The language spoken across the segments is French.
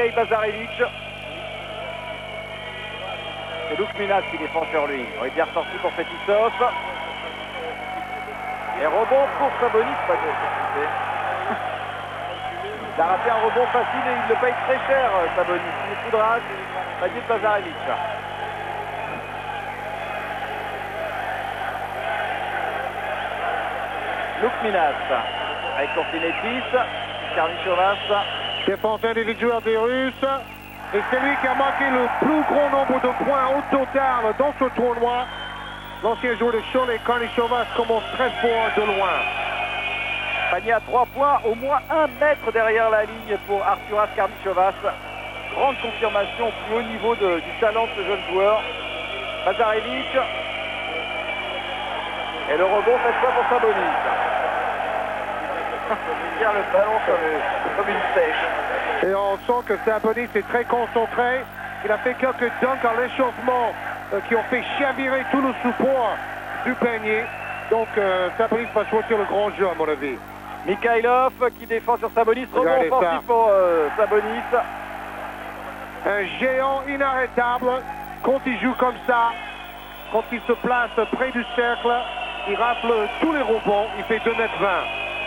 Bazarevic. C'est Lukminas qui défend sur lui. Il est bien ressorti pour Fetisov. Et rebond pour Sabonis, pas de difficulté. Il a raté un rebond facile et il le paye très cher, Sabonis. Il est foudrage, panier de Bazarevic. Lukminas avec Kortinetis, Karnichovas. Défense individuelle des Russes. Et c'est lui qui a marqué le plus grand nombre de points au total dans ce tournoi. L'ancien joueur de Cholet, Karnichovas, commence très fort de loin. Panier à 3 points, au moins 1 mètre derrière la ligne pour Arturas Karnichovas. Grande confirmation au plus haut niveau du talent de ce jeune joueur. Bazarevic. Et le rebond cette fois pour Sabonis. Il tire le ballon comme une sèche. Et on sent que Sabonis est très concentré. Il a fait quelques dunks à l'échauffement qui ont fait chavirer tout le support du panier. Donc Sabonis va choisir le grand jeu à mon avis. Mikhailov qui défend sur Sabonis. Rebond offensif pour Sabonis. Un géant inarrêtable. Quand il joue comme ça, quand il se place près du cercle, il rafle tous les rebonds. Il fait 2,20 m.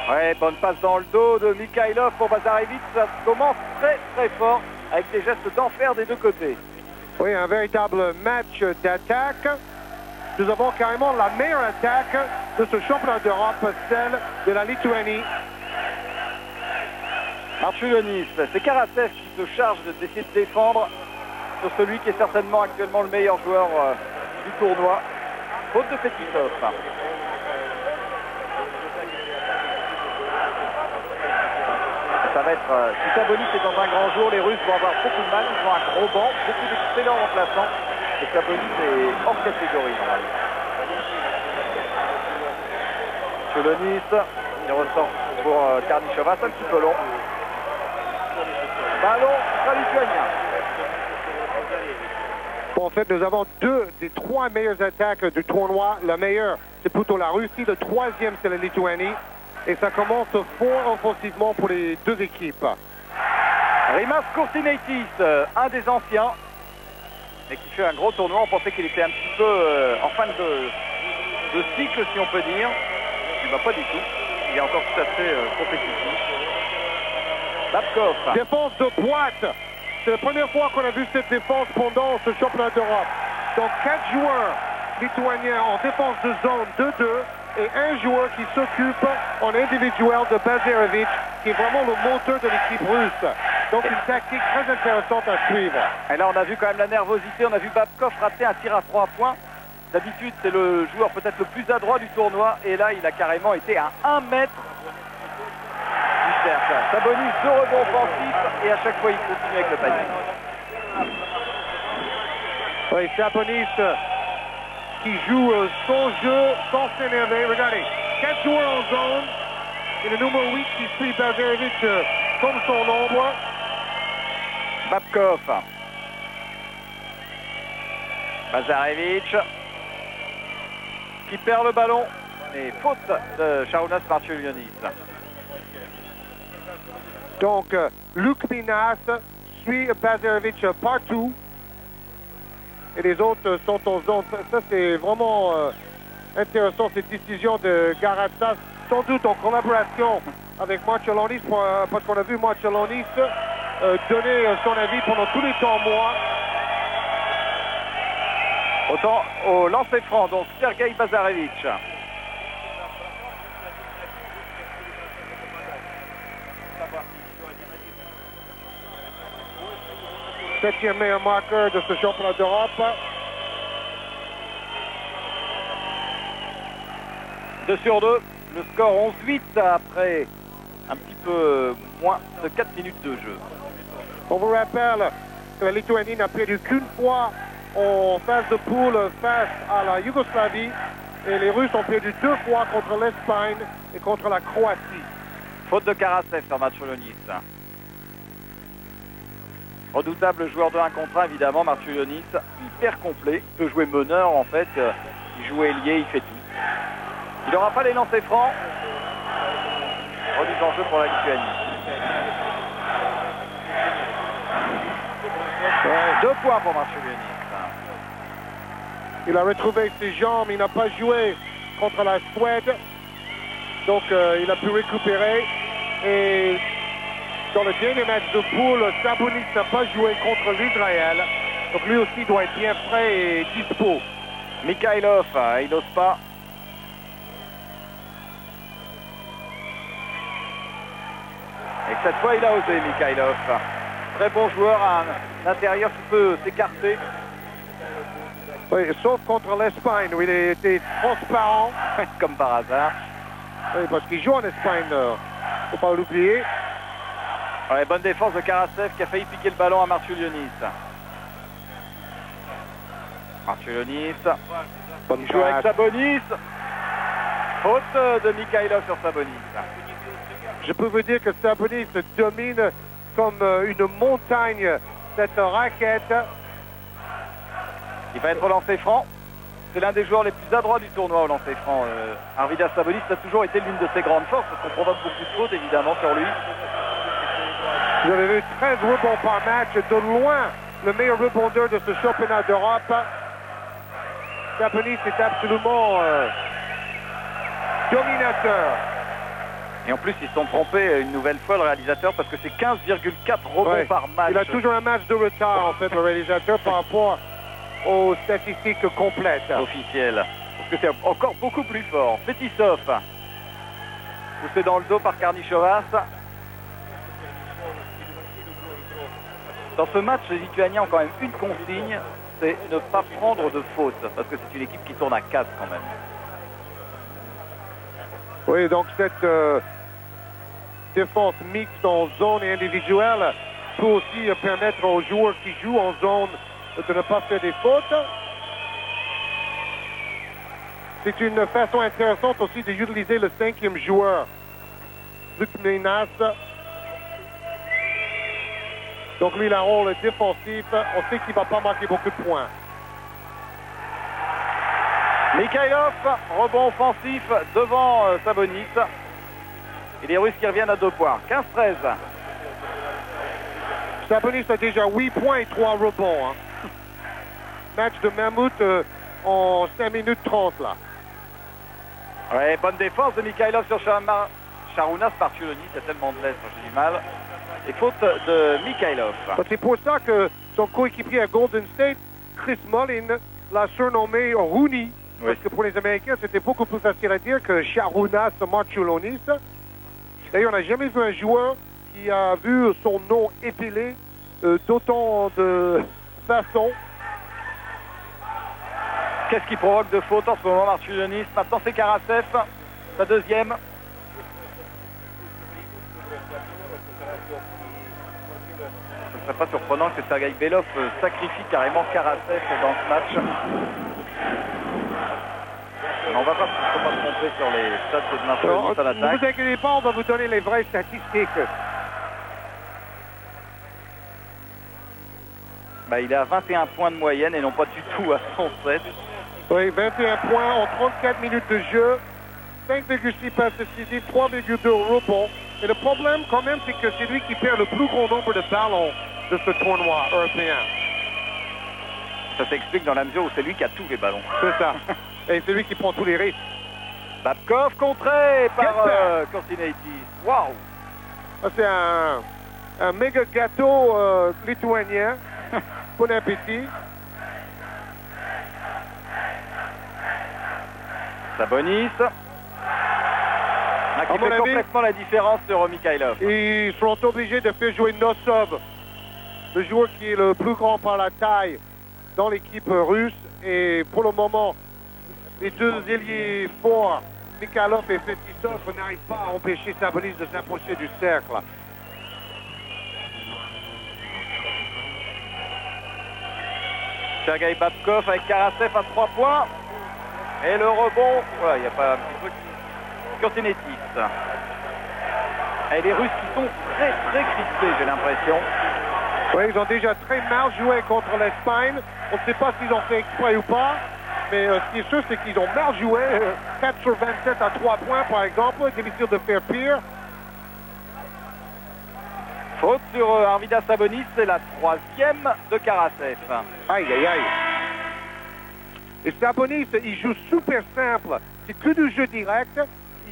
Ouais, bonne passe dans le dos de Mikhailov pour Bazarevic. Ça commence très très fort avec des gestes d'enfer des deux côtés. Oui, un véritable match d'attaque. Nous avons carrément la meilleure attaque de ce championnat d'Europe, celle de la Lituanie. Marčiulionis, c'est Karasev qui se charge d'essayer de défendre sur celui qui est certainement actuellement le meilleur joueur du tournoi. Faute de Fetisov. Ça va être, si Sabonis est dans un grand jour, les Russes vont avoir beaucoup de mal. Ils ont un gros banc, beaucoup d'excellents remplaçants. Et Sabonis est hors catégorie. Marčiulionis, il ressort pour Karnichovas, un petit peu long. Ballon lituanien. Bon, en fait, nous avons 2 des 3 meilleures attaques du tournoi. La meilleure, c'est plutôt la Russie. Le troisième, c'est la Lituanie. Et ça commence fort offensivement pour les deux équipes. Rimas Kortinetis, un des anciens, et qui fait un gros tournoi. On pensait qu'il était un petit peu en fin de cycle, si on peut dire. Il ne va pas du tout. Il est encore tout à fait compétitif. Babkov. Défense de boîte. C'est la première fois qu'on a vu cette défense pendant ce championnat d'Europe. Donc 4 joueurs lituaniens en défense de zone 2-2 et un joueur qui s'occupe en individuel de Bazarevic, qui est vraiment le moteur de l'équipe russe. Donc une tactique très intéressante à suivre. Et là on a vu quand même la nervosité, on a vu Babkov rater un tir à 3 points. D'habitude c'est le joueur peut-être le plus adroit du tournoi et là il a carrément été à 1 mètre du cercle. Sabonis, 2 rebonds offensifs et à chaque fois il continue avec le panier. Oui, Sabonis qui joue son jeu sans s'énerver. Regardez, 4 joueurs en zone et le numéro 8 qui suit Bazarevic comme son ombre. Babkov. Bazarevic qui perd le ballon et faute de Šarūnas Marčiulionis. Donc Lukminas suit Bazarevic partout et les autres sont en zone. Ça c'est vraiment intéressant, cette décision de Garatsas, sans doute en collaboration avec Marčiulionis, parce qu'on a vu Marčiulionis donner son avis pendant tous les temps morts. Autant au lancer franc, donc Sergei Bazarevic. Septième meilleur marqueur de ce championnat d'Europe. 2 sur 2, le score 11-8 après un petit peu moins de 4 minutes de jeu. On vous rappelle que la Lituanie n'a perdu qu'une fois en phase de poule face à la Yougoslavie et les Russes ont perdu 2 fois contre l'Espagne et contre la Croatie. Faute de Karasev sur Marčiulionis. Redoutable joueur de 1 contre 1 évidemment, Marčiulionis, hyper complet, il peut jouer meneur en fait, il joue ailier, il fait tout. Il n'aura pas les lancers francs. Remise en jeu pour la Lituanie. 2 points pour Marciulionis. Il a retrouvé ses jambes, il n'a pas joué contre la Suède. Donc il a pu récupérer. Et dans le dernier match de poule, Sabonis n'a pas joué contre l'Israël. Donc lui aussi doit être bien frais et dispo. Mikhailov, il n'ose pas. Et cette fois, il a osé, Mikhailov. Très bon joueur, un intérieur qui peut s'écarter. Oui, sauf contre l'Espagne, où il a été transparent. Comme par hasard. Oui, parce qu'il joue en Espagne, faut pas l'oublier. Ouais, bonne défense de Karasev qui a failli piquer le ballon à Marciulionis. Marciulionis. Il joue avec Sabonis. Faute de Mikhailov sur Sabonis. Je peux vous dire que Sabonis domine comme une montagne cette raquette. Il va être lancé franc. C'est l'un des joueurs les plus adroits du tournoi au lancer franc. Arvidas Sabonis, ça a toujours été l'une de ses grandes forces parce qu'on provoque beaucoup de fautes évidemment sur lui. Vous avez vu 13 rebonds par match, de loin le meilleur rebondeur de ce championnat d'Europe. Sabonis est absolument dominateur. Et en plus, ils se sont trompés une nouvelle fois, le réalisateur, parce que c'est 15,4 rebonds par match. Il a toujours un match de retard, en fait, le réalisateur, par rapport aux statistiques complètes. Officielles. Parce que c'est encore beaucoup plus fort. Fetisov, poussé dans le dos par Karnichovas. Dans ce match, les Lituaniens ont quand même une consigne, c'est ne pas prendre de faute, parce que c'est une équipe qui tourne à 4 quand même. Oui, donc cette défense mixte en zone et individuelle peut aussi permettre aux joueurs qui jouent en zone de ne pas faire des fautes. C'est une façon intéressante aussi d'utiliser le 5e joueur, Luc Minas. Donc lui, il a un rôle défensif. On sait qu'il ne va pas marquer beaucoup de points. Mikhailov, rebond offensif devant Sabonis. Et les Russes qui reviennent à 2 points. 15-13. Sabonis a déjà 8 points et 3 rebonds. Hein. Match de mammouth en 5 minutes 30 là. Ouais, bonne défense de Mikhailov sur Sharunas Marciulionis. Il y a tellement de lettres, j'ai du mal. Et faute de Mikhailov. C'est pour ça que son coéquipier à Golden State, Chris Mullin, l'a surnommé Rooney. Oui. Parce que pour les Américains, c'était beaucoup plus facile à dire que Sharunas Marciulionis. D'ailleurs, on n'a jamais vu un joueur qui a vu son nom épilé d'autant de façon. Qu'est-ce qui provoque de faute en ce moment, Marciulionis? Maintenant, c'est Karasev, sa deuxième. Ce ne serait pas surprenant que Sergei Belov sacrifie carrément Karasev dans ce match. On va pas se tromper sur les stats de Marciulionis à l'attaque. Ne vous inquiétez pas, on va vous donner les vraies statistiques. Bah, il est à 21 points de moyenne et non pas du tout à 107. Oui, 21 points en 34 minutes de jeu, 5,6 passes décisives, 3,2 rebonds. Et le problème quand même, c'est que c'est lui qui perd le plus grand nombre de ballons de ce tournoi européen. Ça s'explique dans la mesure où c'est lui qui a tous les ballons. C'est ça. Et c'est lui qui prend tous les risques. Babkov contré par Kortinaitis. Waouh! C'est un méga gâteau lituanien. Bon appétit. Sabonis. Qui fait complètement la différence sur Mikhailov. Ils seront obligés de faire jouer Nosov, le joueur qui est le plus grand par la taille dans l'équipe russe. Et pour le moment, les deux ailiers forts, Mikhailov et Fetisov, n'arrivent pas à empêcher Sabonis de s'approcher du cercle. Sergei Babkov avec Karasev à 3 points. Et le rebond, voilà, il n'y a pas un petit truc. Kortinaitis. Et les Russes qui sont très crispés, j'ai l'impression. Oui, ils ont déjà très mal joué contre l'Espagne. On ne sait pas s'ils ont fait exprès ou pas. Mais ce qui est sûr, c'est qu'ils ont mal joué. 4 sur 27 à 3 points, par exemple. Difficile de faire pire. Faute sur Arvidas Sabonis, c'est la 3e de Karasev. Aïe, aïe, aïe. Et Sabonis, il joue super simple. C'est que du jeu direct.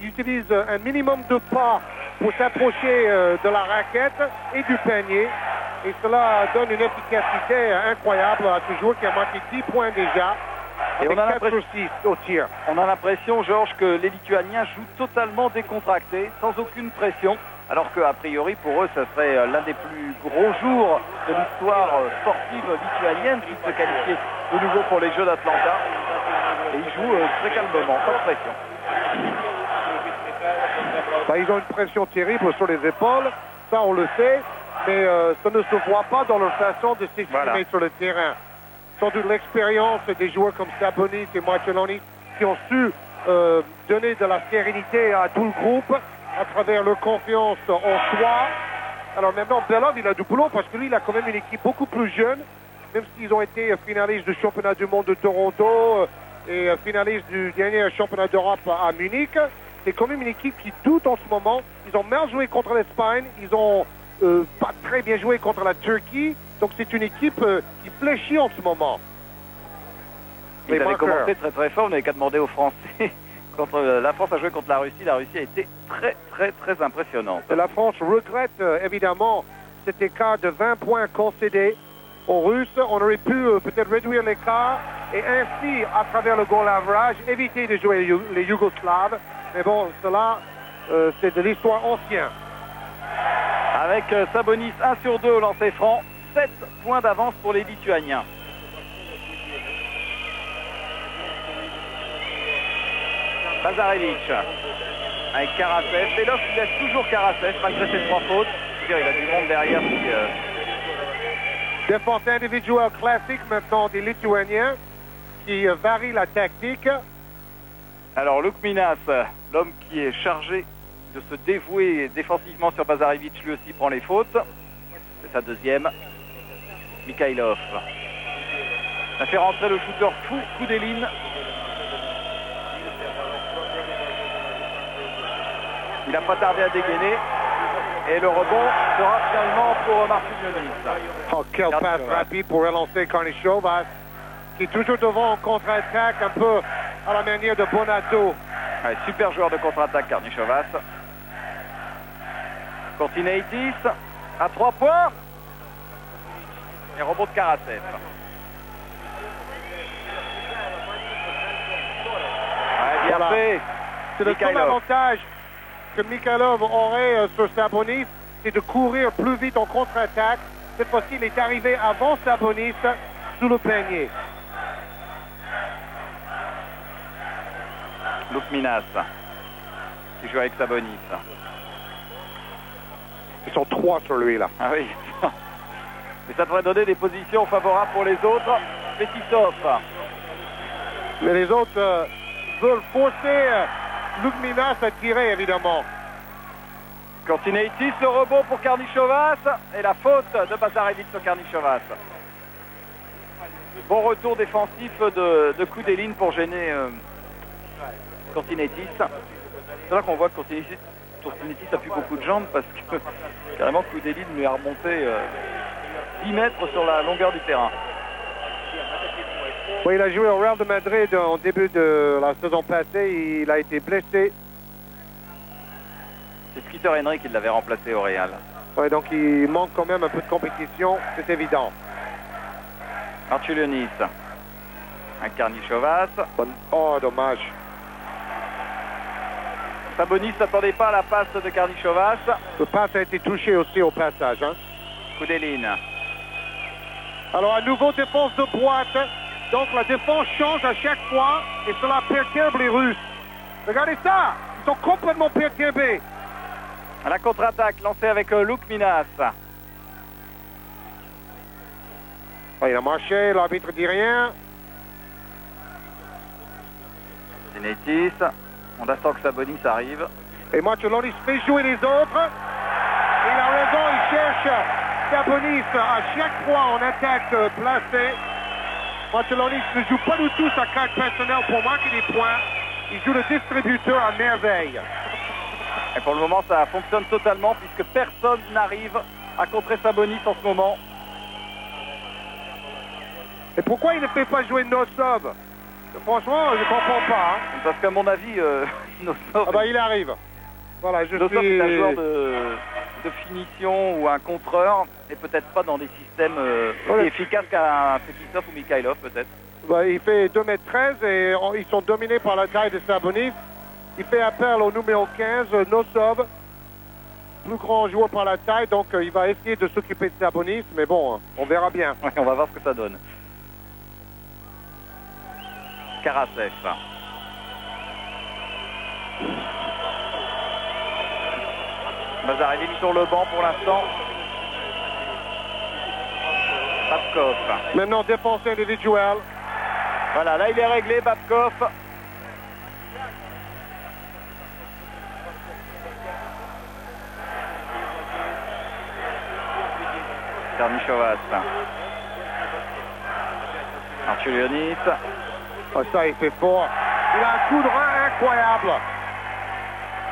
Il utilise un minimum de pas pour s'approcher de la raquette et du panier. Et cela donne une efficacité incroyable à ce joueur qui a marqué 10 points déjà. Et on a l'impression au tir. On a l'impression, Georges, que les Lituaniens jouent totalement décontractés, sans aucune pression, alors qu'a priori, pour eux, ça serait l'un des plus gros jours de l'histoire sportive lituanienne, qui se qualifiait de nouveau pour les Jeux d'Atlanta. Et ils jouent très calmement, pas de pression. Bah, ils ont une pression terrible sur les épaules, ça on le sait, mais ça ne se voit pas dans leur façon de s'exprimer sur le terrain. Sans doute l'expérience des joueurs comme Sabonis et Marcelloni qui ont su donner de la sérénité à tout le groupe à travers leur confiance en soi. Alors maintenant, Belov, il a du boulot parce que lui, il a quand même une équipe beaucoup plus jeune, même s'ils ont été finalistes du championnat du monde de Toronto et finalistes du dernier championnat d'Europe à Munich. C'est quand même une équipe qui doute en ce moment. Ils ont mal joué contre l'Espagne, ils ont pas très bien joué contre la Turquie. Donc c'est une équipe qui fléchit en ce moment. Ils avaient commencé très très fort, on n'avait qu'à demander aux Français. Quand la France a joué contre la Russie a été très impressionnante. La France regrette évidemment cet écart de 20 points concédé aux Russes. On aurait pu peut-être réduire l'écart et ainsi, à travers le goal average, éviter de jouer les Yougoslaves. Mais bon, cela, c'est de l'histoire ancienne. Avec Sabonis 1 sur 2 au lancer franc, 7 points d'avance pour les Lituaniens. Bazarevic avec Karasev. Belov qui laisse toujours Karasev malgré ses 3 fautes. Il a du monde derrière. Défense individuelle classique maintenant des Lituaniens qui varie la tactique. Alors Lukminas, l'homme qui est chargé de se dévouer défensivement sur Bazarevic, lui aussi prend les fautes. C'est sa deuxième. Mikhailov. Ça fait rentrer le shooter fou, Koudelin. Il n'a pas tardé à dégainer. Et le rebond sera finalement pour Marcinionis. Oh, quel passe rapide pour relancer Karnišovas, qui est toujours devant en contre-attaque, un peu à la manière de Bonato. Ouais, super joueur de contre-attaque, Karnišovas. Kortinaitis à 3 points. Et rebond de Karasev. Ouais, bien fait. C'est le seul avantage que Mikhailov aurait sur Sabonis, c'est de courir plus vite en contre-attaque. Cette fois-ci, il est arrivé avant Sabonis sous le panier. Lukminas qui joue avec Sabonis. Ils sont 3 sur lui là. Ah oui. Et ça devrait donner des positions favorables pour les autres. Fetisov. Mais les autres veulent forcer Lukminas à tirer évidemment. Kortinaitis, le rebond pour Karnišovas et la faute de Bazarevic sur Karnišovas. Bon retour défensif de Koudelin pour gêner Kortinaitis. C'est là qu'on voit que Kortinaitis a plus beaucoup de jambes parce que carrément Koudelin lui a remonté 10 mètres sur la longueur du terrain. Oui, il a joué au Real de Madrid en début de la saison passée. Il a été blessé. C'est Peter Henry qui l'avait remplacé au Real. Oui, donc il manque quand même un peu de compétition, c'est évident. Marciulionis. Un Karnišovas. Oh, dommage. Sabonis n'attendait pas la passe de Karnišovas. Le passe a été touché aussi au passage. Hein. Koudelin. Alors, à nouveau, défense de boîte. Donc, la défense change à chaque fois et cela perturbe les Russes. Regardez ça! Ils sont complètement perturbés. À la contre-attaque lancée avec Lukminas. Oh, il a marché, l'arbitre dit rien. Kortinaitis. On attend que Sabonis arrive. Et Marcelloni fait jouer les autres. Il a raison, il cherche Sabonis à chaque fois en attaque placée. Marcelloni ne joue pas du tout sa carte personnelle pour marquer des points. Il joue le distributeur à merveille. Et pour le moment, ça fonctionne totalement puisque personne n'arrive à contrer Sabonis en ce moment. Et pourquoi il ne fait pas jouer Nosov? Franchement, je ne comprends pas. Hein. Parce qu'à mon avis, Nosov... Ah bah il arrive. Voilà, je Nosov suis... est un joueur de finition ou un contreur, et peut-être pas dans des systèmes aussi efficaces qu'un Fetisov ou Mikhailov, peut-être. Bah, il fait 2m13 et ils sont dominés par la taille de Sabonis. Il fait appel au numéro 15, Nosov, plus grand joueur par la taille, donc il va essayer de s'occuper de Sabonis, mais bon, on verra bien. Ouais, on va voir ce que ça donne. Karasev. Mazarevich sur le banc pour l'instant. Babkov. Maintenant, défense individuelle. Voilà, là il est réglé, Babkov. Karnichovas. Marciulionis. Oh, ça, il fait fort. Il a un coup de rein incroyable.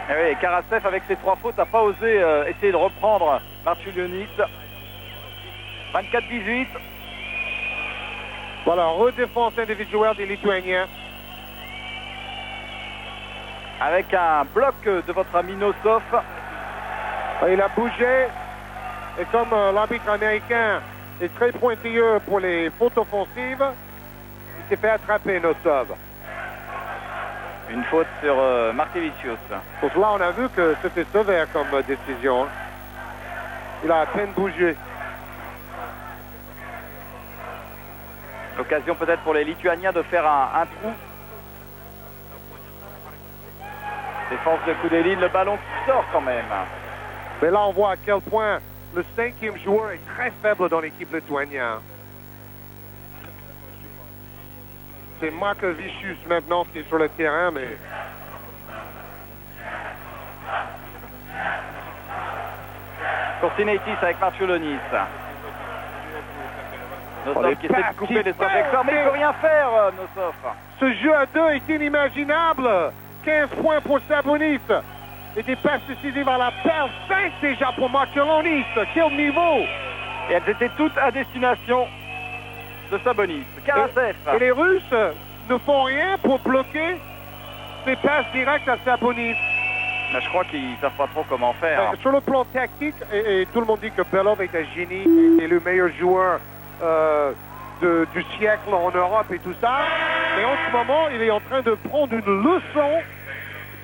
Et oui, Karasev, avec ses 3 fautes, n'a pas osé essayer de reprendre Marciulionis. 24-18. Voilà, redéfense individuelle des Lituaniens. Avec un bloc de votre ami Nosov. Il a bougé. Et comme l'arbitre américain est très pointilleux pour les fautes offensives, il s'est fait attraper, Nosov. Une faute sur Markevicius. Pour cela, on a vu que c'était sévère comme décision. Il a à peine bougé. L'occasion peut-être pour les Lituaniens de faire un trou. Défense de Koudelin, le ballon qui sort quand même. Mais là, on voit à quel point le 5e joueur est très faible dans l'équipe lituanienne. C'est Markevicius maintenant qui est sur le terrain, mais... Kourtinaitis avec Marciulionis. Nosov qui essaie de couper les trajectoires, mais il ne peut rien faire, Nosov. Ce jeu à 2 est inimaginable. 15 points pour Sabonis. Et des passes décisives à la perle. 5 déjà pour Marciulionis. Quel niveau! Et elles étaient toutes à destination de Sabonis. Karasev. Et les Russes ne font rien pour bloquer ces passes directes à Sabonis. Mais je crois qu'ils ne savent pas trop comment faire. Sur le plan tactique, et tout le monde dit que Belov est un génie, et le meilleur joueur du siècle en Europe et tout ça. Mais en ce moment, il est en train de prendre une leçon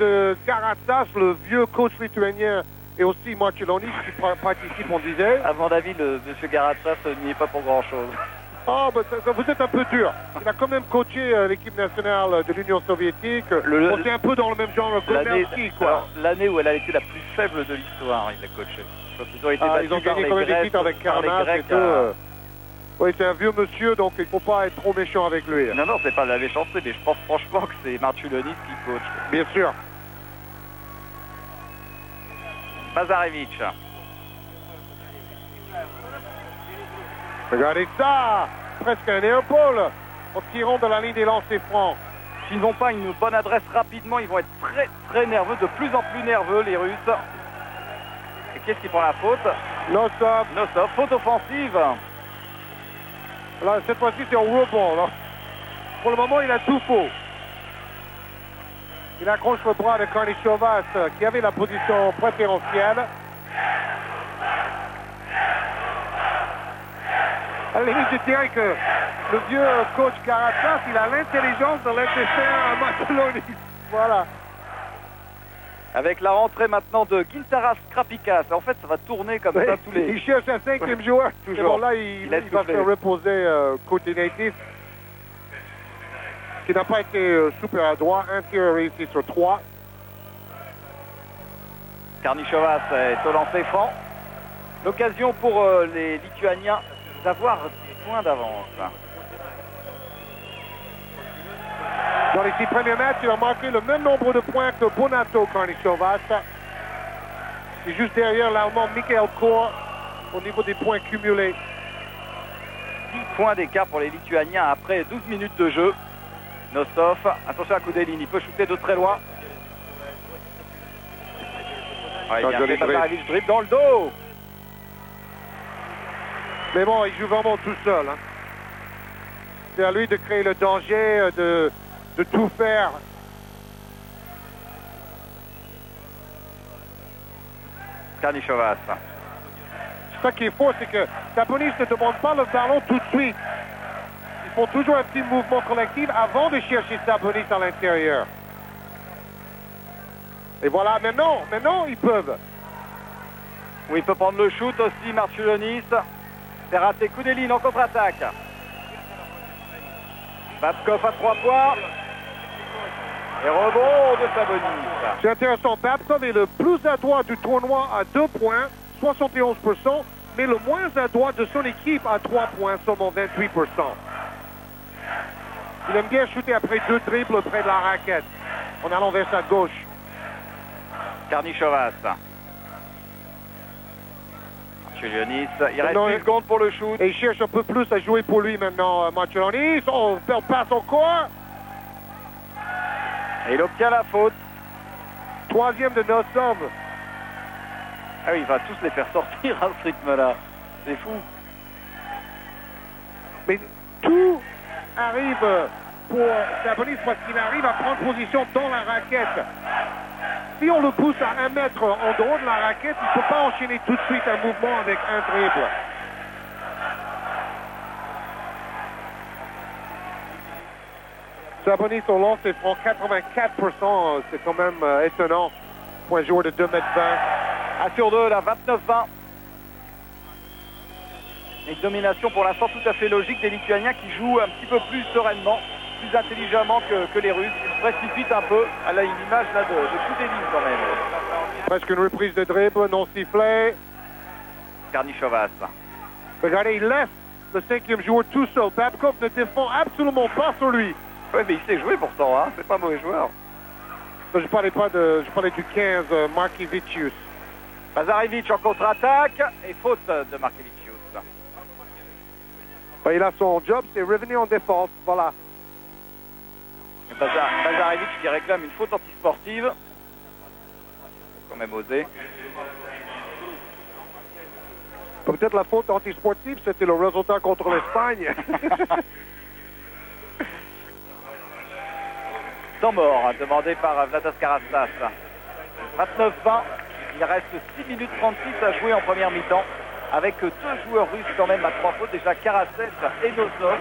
de Karatsas, le vieux coach lituanien, et aussi Marciulionis qui participe, on disait. À mon avis, M. Karatsas n'y est pas pour grand-chose. Oh, ben vous êtes un peu dur. Il a quand même coaché l'équipe nationale de l'Union soviétique. C'est un peu dans le même genre que Gomelski, quoi. L'année où elle a été la plus faible de l'histoire, il a coaché. Ils ont été battus ils ont gagné comme des titres avec Karnas et tout. Oui, c'est un vieux monsieur, donc il ne faut pas être trop méchant avec lui. Non, non, c'est pas de la méchanceté, mais je pense franchement que c'est Marciulionis qui coach. Bien sûr. Mazarevich. Regardez ça! Presque un airpole en tirant de la ligne des lancers francs. S'ils n'ont pas une bonne adresse rapidement, ils vont être très très nerveux, de plus en plus nerveux, les Russes. Et qui est-ce qui prend la faute? Nosov. Nosov, faute offensive. Là, cette fois-ci, c'est en rebond. Là. Pour le moment, il a tout faux. Il accroche le bras de Karnichovas, qui avait la position préférentielle. À la limite, je dirais que le vieux coach Karatsas, il a l'intelligence de laisser faire un Marciulionis. Voilà. Avec la rentrée maintenant de Gintaras Krapikas. En fait, ça va tourner comme ça tous les... Il cherche un 5e joueur. Toujours. Bon, là, il va faire reposer Kourtinaitis, qui n'a pas été super adroit. Un tir réussi sur 3. Karnichovas est au lancer franc. L'occasion pour les Lituaniens d'avoir 10 points d'avance. Dans les 6 premiers matchs, il a marqué le même nombre de points que Bonato Karnichovas. C'est juste derrière l'Allemand Michael Kor au niveau des points cumulés. 10 points d'écart pour les Lituaniens après 12 minutes de jeu. Nosov, attention à Koudelin, il peut shooter de très loin. Ouais, il y a un Mazarevich dribble dans le dos. Mais bon, il joue vraiment tout seul. Hein. C'est à lui de créer le danger, de tout faire. Karnichovas. Ce qu'il faut, c'est que Sabonis ne demande pas le ballon tout de suite. Ils font toujours un petit mouvement collectif avant de chercher Sabonis à l'intérieur. Et voilà, maintenant, ils peuvent. Oui, il peut prendre le shoot aussi, Marciulionis. C'est raté, coup des lignes en contre-attaque. Babkov à 3 points. Et rebond de Sabonis. C'est intéressant, Babkov est le plus adroit du tournoi à 2 points, 71%, mais le moins adroit de son équipe à 3 points, seulement 28%. Il aime bien shooter après 2 dribbles près de la raquette, en allant vers sa gauche. Karnichovas. Marciulionis, il reste 1 seconde pour le shoot. Et il cherche un peu plus à jouer pour lui maintenant, Marciulionis. Oh, belle passe encore. Et il obtient la faute. 3e de Nosov. Ah oui, il va tous les faire sortir à ce rythme-là. C'est fou. Mais tout arrive pour Sabonis parce qu'il arrive à prendre position dans la raquette. Si on le pousse à 1 mètre en dehors de la raquette, il ne peut pas enchaîner tout de suite un mouvement avec un dribble. Sabonis au lancer franc 84%, c'est quand même étonnant pour un joueur de 2 mètres 20. 1 sur 2, là, 29-20. Une domination pour l'instant tout à fait logique des Lituaniens qui jouent un petit peu plus sereinement, plus intelligemment que les Russes. Ils se précipitent un peu à l'image là de coup des lignes quand même. Presque une reprise de dribble, non sifflé. Karnichovas. Regardez, il laisse le 5e joueur tout seul. Babkov ne défend absolument pas sur lui. Oui, mais il sait jouer pourtant, hein. C'est pas un mauvais joueur. Je parlais du 15, Markevicius. Bazarevic en contre-attaque et faute de Markevicius. Il a son job, c'est revenir en défense, voilà. Bazarevic qui réclame une faute antisportive. Quand même osé. Peut-être la faute antisportive, c'était le résultat contre l'Espagne. Temps mort, demandé par Vladas Karastas. 29-20, il reste 6 minutes 36 à jouer en première mi-temps, avec 2 joueurs russes quand même à 3 fautes, déjà Karasev et Nosov.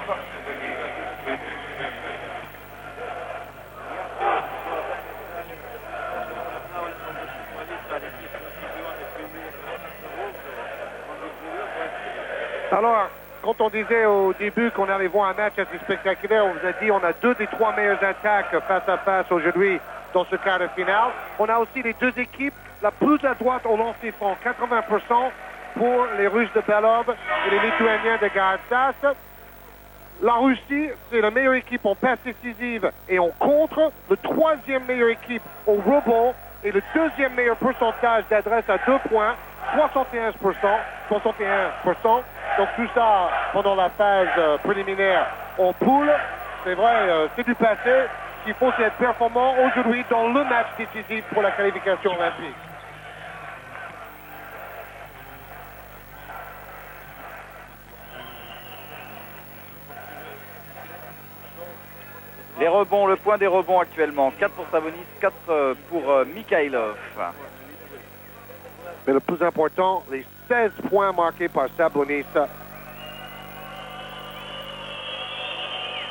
Alors, quand on disait au début qu'on allait voir un match assez spectaculaire, on vous a dit on a 2 des 3 meilleures attaques face à face aujourd'hui dans ce quart de finale. On a aussi les 2 équipes la plus à droite au lancer franc, 80% pour les Russes de Belov et les Lituaniens de Gartsas. La Russie, c'est la meilleure équipe en passe décisive et en contre, le 3e meilleure équipe au rebond et le 2e meilleur pourcentage d'adresse à 2 points, 71%. Donc tout ça pendant la phase préliminaire en poule. C'est vrai, c'est du passé. Il faut être performant aujourd'hui dans le match décisif pour la qualification olympique. Les rebonds, le point des rebonds actuellement. 4 pour Sabonis, 4 pour Mikhailov. Mais le plus important, les 16 points marqués par Sabonis.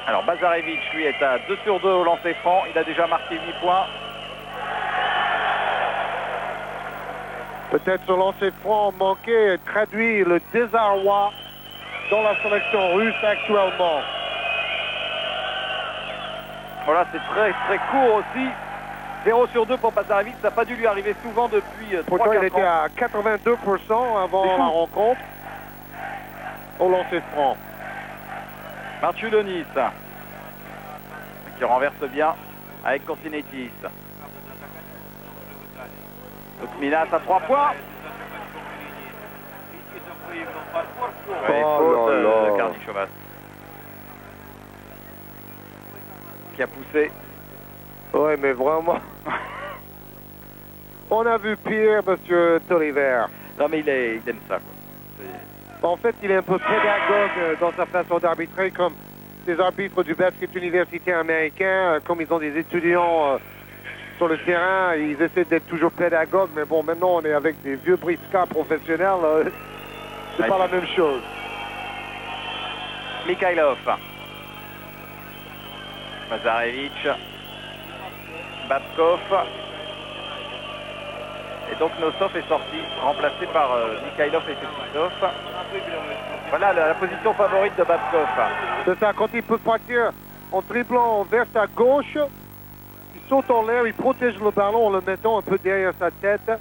Alors Bazarevic, lui, est à 2 sur 2 au lancer franc. Il a déjà marqué 8 points. Peut-être ce lancer franc manqué traduit le désarroi dans la sélection russe actuellement. Voilà, c'est très court aussi. 0 sur 2 pour Bazarevic, ça n'a pas dû lui arriver souvent depuis 3-4 ans. Pourtant, il était à 82% avant la rencontre au lancer franc. Marciulionis qui renverse bien avec Koursinaitis. Minas à 3 points. Faute de Karnichovas qui a poussé. Oui, mais vraiment. On a vu pire, monsieur Toliver. Non, mais il aime ça, quoi. En fait, il est un peu pédagogue dans sa façon d'arbitrer, comme les arbitres du basket universitaire américain, comme ils ont des étudiants sur le terrain, ils essaient d'être toujours pédagogues, mais bon, maintenant on est avec des vieux briscards professionnels, c'est pas la même chose. Mikhailov. Mazarevich. Babkov. Et donc Nosov est sorti, remplacé par Mikhailov et Fetisov. Voilà la position favorite de Babkov. C'est ça, quand il peut partir en triplant vers sa gauche, il saute en l'air, il protège le ballon en le mettant un peu derrière sa tête.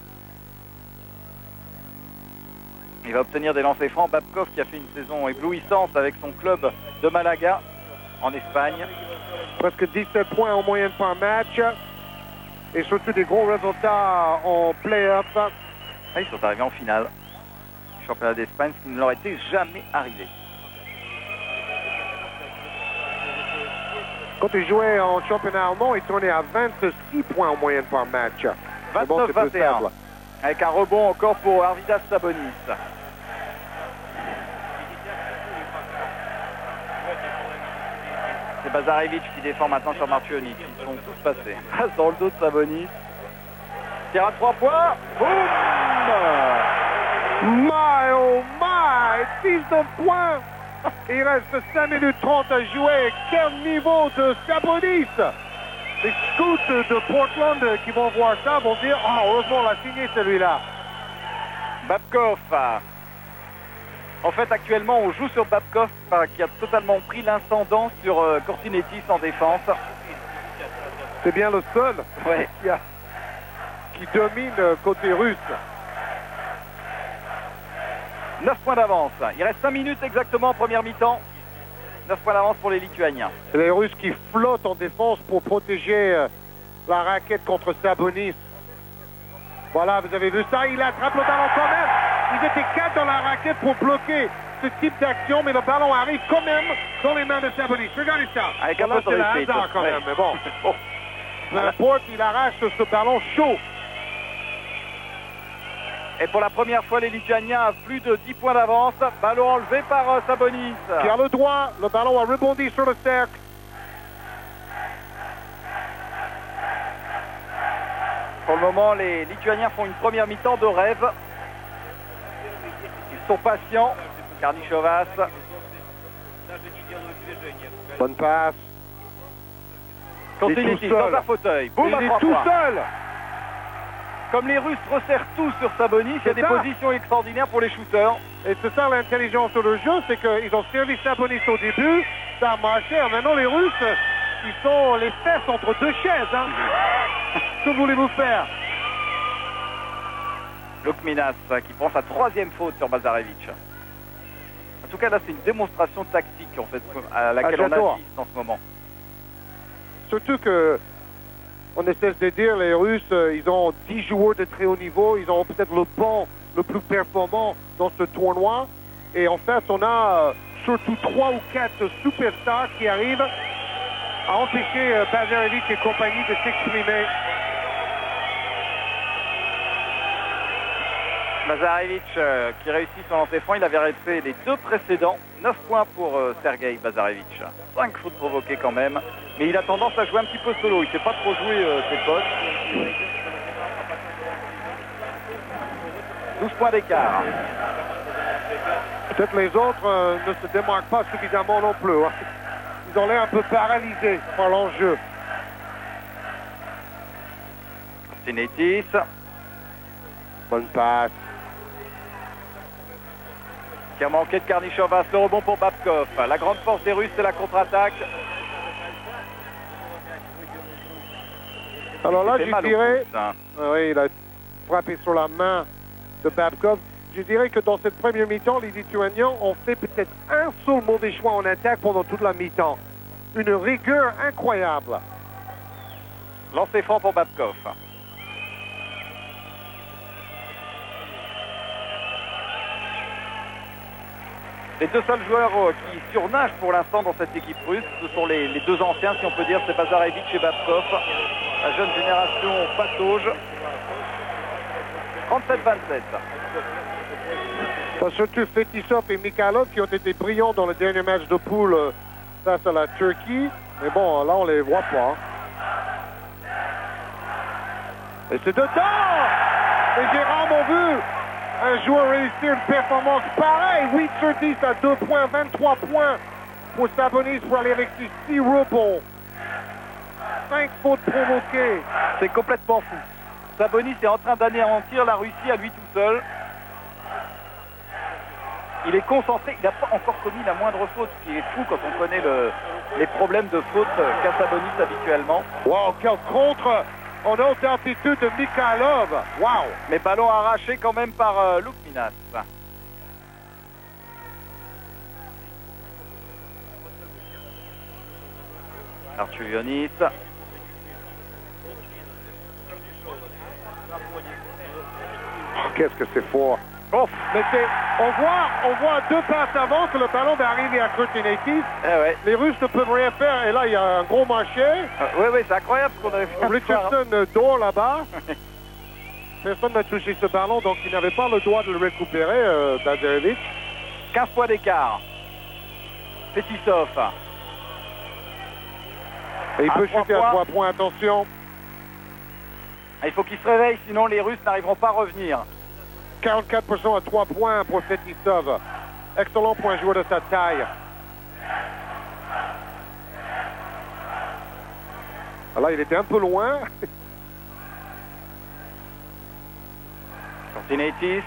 Il va obtenir des lancers francs. Babkov qui a fait une saison éblouissante avec son club de Malaga en Espagne. Presque 17 points en moyenne par match. Et surtout des gros résultats en play-off. Ah, ils sont arrivés en finale du championnat d'Espagne, ce qui ne leur était jamais arrivé. Quand il jouait en championnat allemand, il tournait à 26 points en moyenne par match. 29-21. Avec un rebond encore pour Arvidas Sabonis. C'est Bazarevich qui défend maintenant sur Marcionic. Ils sont tous passés. Passe dans le dos de Sabonis. Tire à 3 points. Boum! My oh my! 19 points! Il reste 5 minutes 30 à jouer. Quel niveau de Sabonis! Les scouts de Portland qui vont voir ça vont dire « Ah, heureusement, on l'a signé celui-là. » Babkov. En fait, actuellement, on joue sur Babkov qui a totalement pris l'incendant sur Kortinetis en défense. C'est bien le seul ouais. qui domine côté russe. 9 points d'avance. Il reste 5 minutes exactement en première mi-temps. 9 points d'avance pour les Lituaniens. C'est les Russes qui flottent en défense pour protéger la raquette contre Sabonis. Voilà, vous avez vu ça, il attrape le ballon quand même. Ils étaient 4 dans la raquette pour bloquer ce type d'action, mais le ballon arrive quand même dans les mains de Sabonis. Regardez ça. Avec un peu de réussite. Hasard quand même, mais bon. Peu importe, il arrache ce ballon chaud. Et pour la première fois, les Lituaniens ont plus de 10 points d'avance. Ballon enlevé par Sabonis. Qui a le droit, le ballon a rebondi sur le cercle. Pour le moment, les Lituaniens font une première mi-temps de rêve. Ils sont patients. Karnichovas. Bonne passe. Kortinetis dans un fauteuil. Boum, il est tout seul. Comme les Russes resserrent tout sur Sabonis, il y a des positions extraordinaires pour les shooters. Et c'est ça l'intelligence de le jeu, c'est qu'ils ont servi Sabonis au début, ça a marché. Maintenant les Russes, ils sont les fesses entre deux chaises. Hein. Que voulez-vous faire? Lukminas qui prend sa 3e faute sur Bazarevich. En tout cas là c'est une démonstration tactique en fait à laquelle on assiste en ce moment. Surtout que on essaie de dire, les Russes, ils ont 10 joueurs de très haut niveau, ils ont peut-être le banc le plus performant dans ce tournoi. Et en fait, on a surtout 3 ou 4 superstars qui arrivent à empêcher Bazarevich et compagnie de s'exprimer. Bazarevich qui réussit son lancer franc, il avait resté les 2 précédents. 9 points pour Sergei Bazarevich. 5 fautes provoquées quand même. Mais il a tendance à jouer un petit peu solo. Il ne sait pas trop jouer ses postes. 12 points d'écart. Peut-être les autres ne se démarquent pas suffisamment non plus. Hein. Ils ont l'air un peu paralysés par l'enjeu. Kortinetis. Bonne passe. Qui a manqué de Karnichovas. Le rebond pour Babkov. La grande force des Russes, c'est la contre-attaque. Alors là, je dirais... Oui, il a frappé sur la main de Babkov. Je dirais que dans cette première mi-temps, les Lituaniens ont fait peut-être un seul mauvais choix en attaque pendant toute la mi-temps. Une rigueur incroyable. Lancé franc pour Babkov. Les 2 seuls joueurs qui surnagent pour l'instant dans cette équipe russe, ce sont les 2 anciens, si on peut dire, c'est Bazarevich et Babkov. La jeune génération patauge. 37-27. Surtout Fetisov et Mikhailov qui ont été brillants dans le dernier match de poule face à la Turquie. Mais bon, là, on les voit pas. Et c'est dedans! Les Gérard ont vu un joueur réussir une performance pareille. 8 sur 10 à 2 points, 23 points pour Sabonis pour aller avec ses 6 rebonds. 5 fautes provoquées. C'est complètement fou. Sabonis est en train d'anéantir la Russie à lui tout seul. Il est concentré, il n'a pas encore commis la moindre faute, ce qui est fou quand on connaît les problèmes de faute qu'a Sabonis habituellement. Wow, quel contre en haute altitude de Mikhailov. Wow. Mais ballon arraché quand même par Lukminas. Artulionis. Qu'est-ce que c'est fort. Ouf. Mais on voit 2 passes avant que le ballon va arriver à Kurtinatis. Eh ouais. Les Russes ne peuvent rien faire. Et là, il y a un gros marché. Oui, oui, c'est incroyable ce qu'on avait fait. Richardson dort là-bas. Personne n'a touché ce ballon, donc il n'avait pas le droit de le récupérer, Bazarevic. 15 points d'écart. Fetisov. Et il À peut 3 chuter à points. 3 points, attention. Il faut qu'il se réveille, sinon les Russes n'arriveront pas à revenir. 44% à 3 points pour Fetisov. Excellent pour un joueur de sa taille. Là, il était un peu loin. Kurtinatis.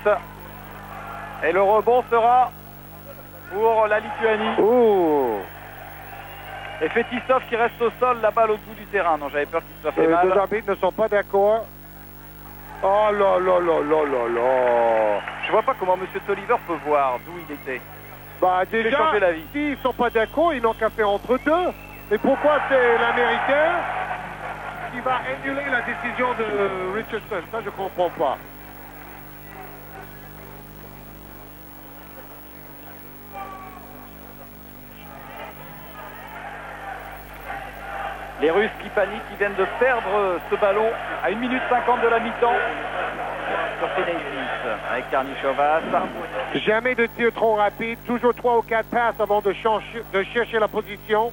Et le rebond sera pour la Lituanie. Oh. Et Fetisov qui reste au sol, la balle au bout du terrain. Non, j'avais peur qu'il se soit fait Les mal. deux arbitres ne sont pas d'accord. Oh là là là là là là. Je vois pas comment M. Tolliver peut voir d'où il était. Bah fait déjà, changer la vie. s'ils sont pas d'accord, ils n'ont qu'à faire entre deux. Mais pourquoi c'est l'Américain qui va annuler la décision de Richardson? Ça, je comprends pas. Les Russes qui paniquent, qui viennent de perdre ce ballon à 1 minute 50 de la mi-temps. Kurtinatis avec Karnichovas. Jamais de tir trop rapide, toujours 3 ou 4 passes avant de chercher la position.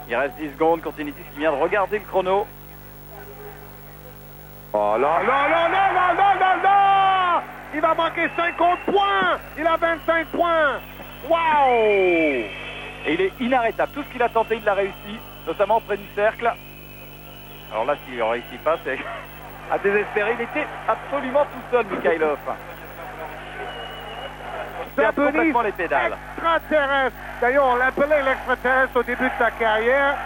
Il reste 10 secondes. Kurtinatis qui vient de regarder le chrono. Oh là là là là là là là là! Il va manquer 50 points! Il a 25 points! Wow! Et il est inarrêtable. Tout ce qu'il a tenté, il l'a réussi, notamment près du cercle. Alors là, s'il ne réussit pas, c'est à désespérer. Il était absolument tout seul, Mikhailov. Il perd complètement les pédales. Extraterrestre. D'ailleurs, on l'appelait l'extraterrestre au début de sa carrière.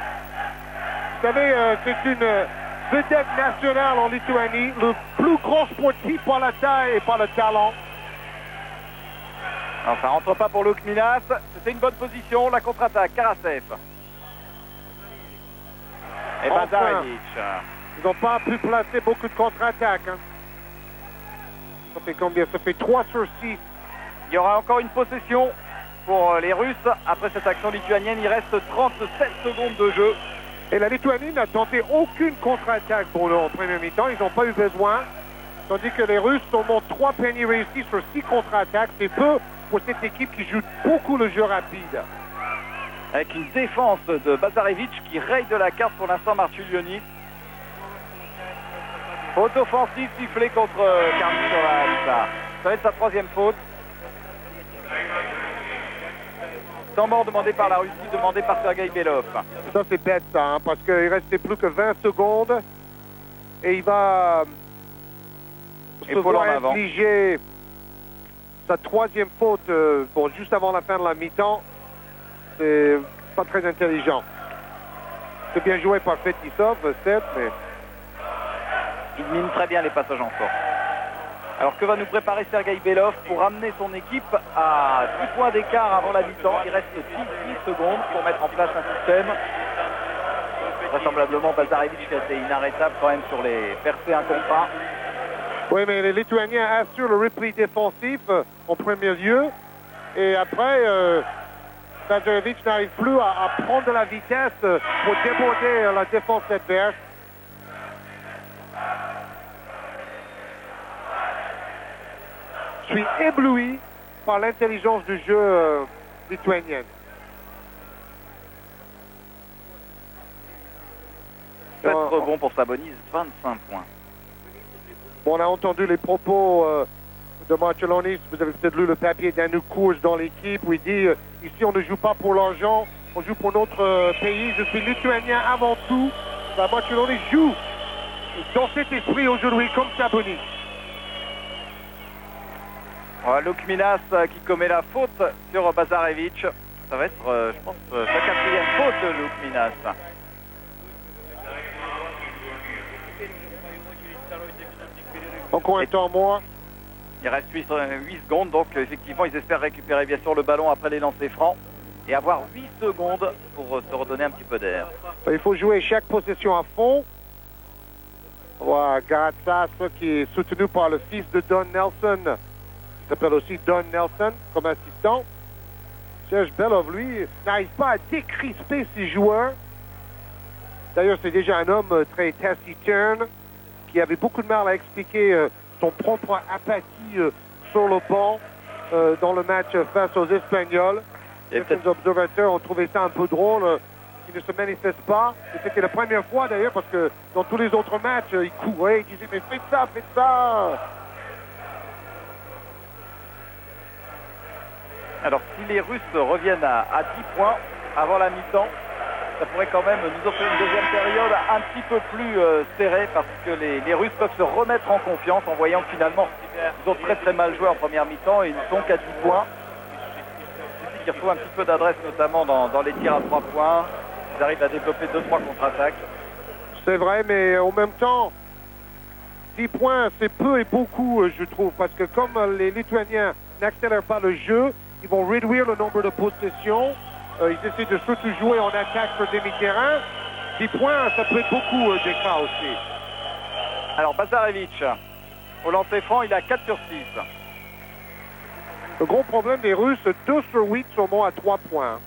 Vous savez, c'est une vedette nationale en Lituanie, le plus grand sportif par la taille et par le talent. Non, ça rentre pas pour Lukminas. C'était une bonne position. La contre-attaque, Karasev. Et Enfin. Bazarevic. Ils n'ont pas pu placer beaucoup de contre-attaques. Hein. Ça fait combien? Ça fait 3 sur 6. Il y aura encore une possession pour les Russes. Après cette action lituanienne, il reste 37 secondes de jeu. Et la Lituanie n'a tenté aucune contre-attaque pour eux en première mi-temps. Ils n'ont pas eu besoin. Tandis que les Russes ont 3 paniers réussis sur 6 contre-attaques. C'est peu pour cette équipe qui joue beaucoup le jeu rapide. Avec une défense de Bazarevic qui raye de la carte pour l'instant Martulionis. Faute offensive sifflée contre Karnichovas. Ça va être sa 3e faute. Temps mort demandé par la Russie, demandé par Sergei Belov. Ça, c'est bête, ça, hein, parce qu'il restait plus que 20 secondes. Et il va se voir infliger sa 3e faute bon, juste avant la fin de la mi-temps. C'est pas très intelligent. C'est bien joué par Fetisov, certes, mais... Il mine très bien les passages en force. Alors que va nous préparer Sergei Belov pour ramener son équipe à 10 points d'écart avant la mi-temps. Il reste 10 secondes pour mettre en place un système. Vraisemblablement, Bazarevic qui a été inarrêtable quand même sur les percées 1 contre 1. Oui, mais les Lituaniens assurent le repli défensif en premier lieu. Et après, Bazarevic n'arrive plus à prendre de la vitesse pour déborder la défense adverse. suis ébloui par l'intelligence du jeu lituanienne. Pas de rebond pour Sabonis, 25 points. Bon, on a entendu les propos de Marcellonis. Vous avez peut-être lu le papier d'Anu Courge dans l'équipe où il dit ici on ne joue pas pour l'argent, on joue pour notre pays. Je suis lituanien avant tout. Marcellonis joue dans cet esprit aujourd'hui comme Sabonis. Luke Minas qui commet la faute sur Bazarevic. Ça va être, je pense, sa 4e faute, Luke Minas. Encore un temps moins. Il reste 8 secondes, donc effectivement ils espèrent récupérer bien sûr le ballon après les lancers francs et avoir 8 secondes pour se redonner un petit peu d'air. Il faut jouer chaque possession à fond. Voilà, Garatsas qui est soutenu par le fils de Don Nelson, qui s'appelle aussi Don Nelson comme assistant. Serge Belov, lui, n'arrive pas à décrisper ses joueurs. D'ailleurs, c'est déjà un homme très taciturne qui avait beaucoup de mal à expliquer son propre apathie sur le banc dans le match face aux Espagnols. Certains observateurs ont trouvé ça un peu drôle, qu'il ne se manifeste pas. Et c'était la première fois d'ailleurs parce que dans tous les autres matchs, il courait, il disait « mais faites ça, faites ça !» Alors si les Russes reviennent à 10 points avant la mi-temps, ça pourrait quand même nous offrir une deuxième période un petit peu plus serrée parce que les Russes peuvent se remettre en confiance en voyant que finalement ils ont très très mal joué en première mi-temps et ils ne sont qu'à 10 points. Il suffit qu'ils retrouvent un petit peu d'adresse notamment dans les tirs à 3 points. Ils arrivent à développer 2-3 contre-attaques. C'est vrai, mais en même temps, 10 points c'est peu et beaucoup je trouve parce que comme les Lituaniens n'accélèrent pas le jeu, ils vont réduire le nombre de possessions. Ils essaient de surtout jouer en attaque sur demi-terrain. 10 points, ça peut être beaucoup d'écart aussi. Alors Bazarevic, au lancer franc, il a 4 sur 6. Le gros problème des Russes, 2 sur 8 sont bons à 3 points.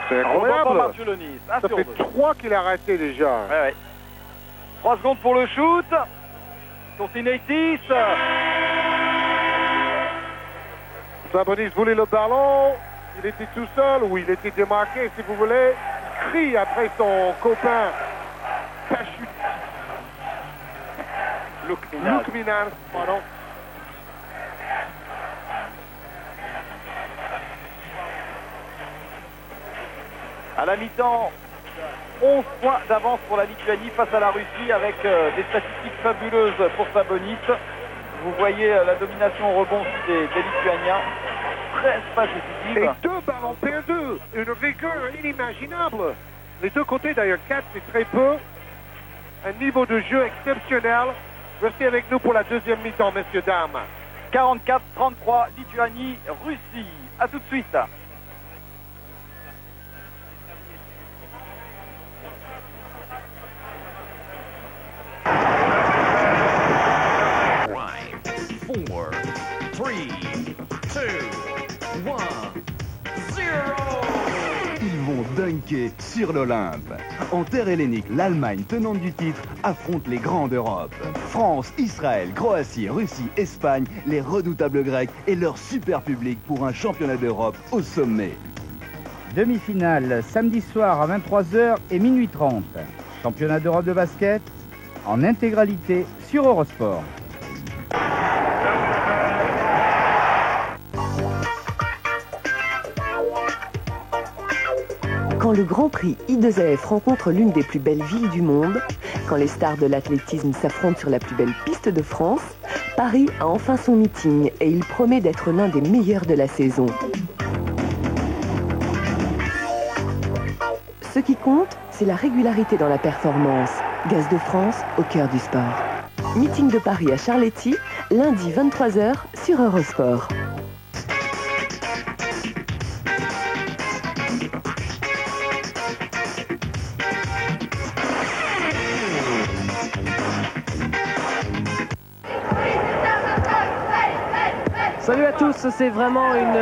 C'est incroyable. Ça fait 3 qu'il a raté déjà. Ouais, ouais. 3 secondes pour le shoot. Courtinaitis. Sabonis voulait le ballon. Il était tout seul ou il était démarqué, si vous voulez. Il crie après son copain. Luke Minas, pardon. À la mi-temps, 11 points d'avance pour la Lituanie face à la Russie avec des statistiques fabuleuses pour Sabonis. Vous voyez la domination au rebond des Lituaniens. 13 passes décisives. Et 2 ballons perdus. Une rigueur inimaginable. Les deux côtés d'ailleurs, 4 c'est très peu. Un niveau de jeu exceptionnel. Restez avec nous pour la deuxième mi-temps, messieurs, dames. 44-33, Lituanie, Russie. A tout de suite. Four, three, two, one, zero. Ils vont dunker sur l'Olympe. En terre hellénique, l'Allemagne, tenante du titre, affronte les grands d'Europe. France, Israël, Croatie, Russie, Espagne, les redoutables Grecs et leur super public pour un championnat d'Europe au sommet. Demi-finale samedi soir à 23h et minuit 30. Championnat d'Europe de basket en intégralité sur Eurosport. Quand le Grand Prix I2AF rencontre l'une des plus belles villes du monde, quand les stars de l'athlétisme s'affrontent sur la plus belle piste de France, Paris a enfin son meeting et il promet d'être l'un des meilleurs de la saison. Ce qui compte, c'est la régularité dans la performance. Gaz de France au cœur du sport. Meeting de Paris à Charletti, lundi 23h sur Eurosport. Salut à tous, c'est vraiment une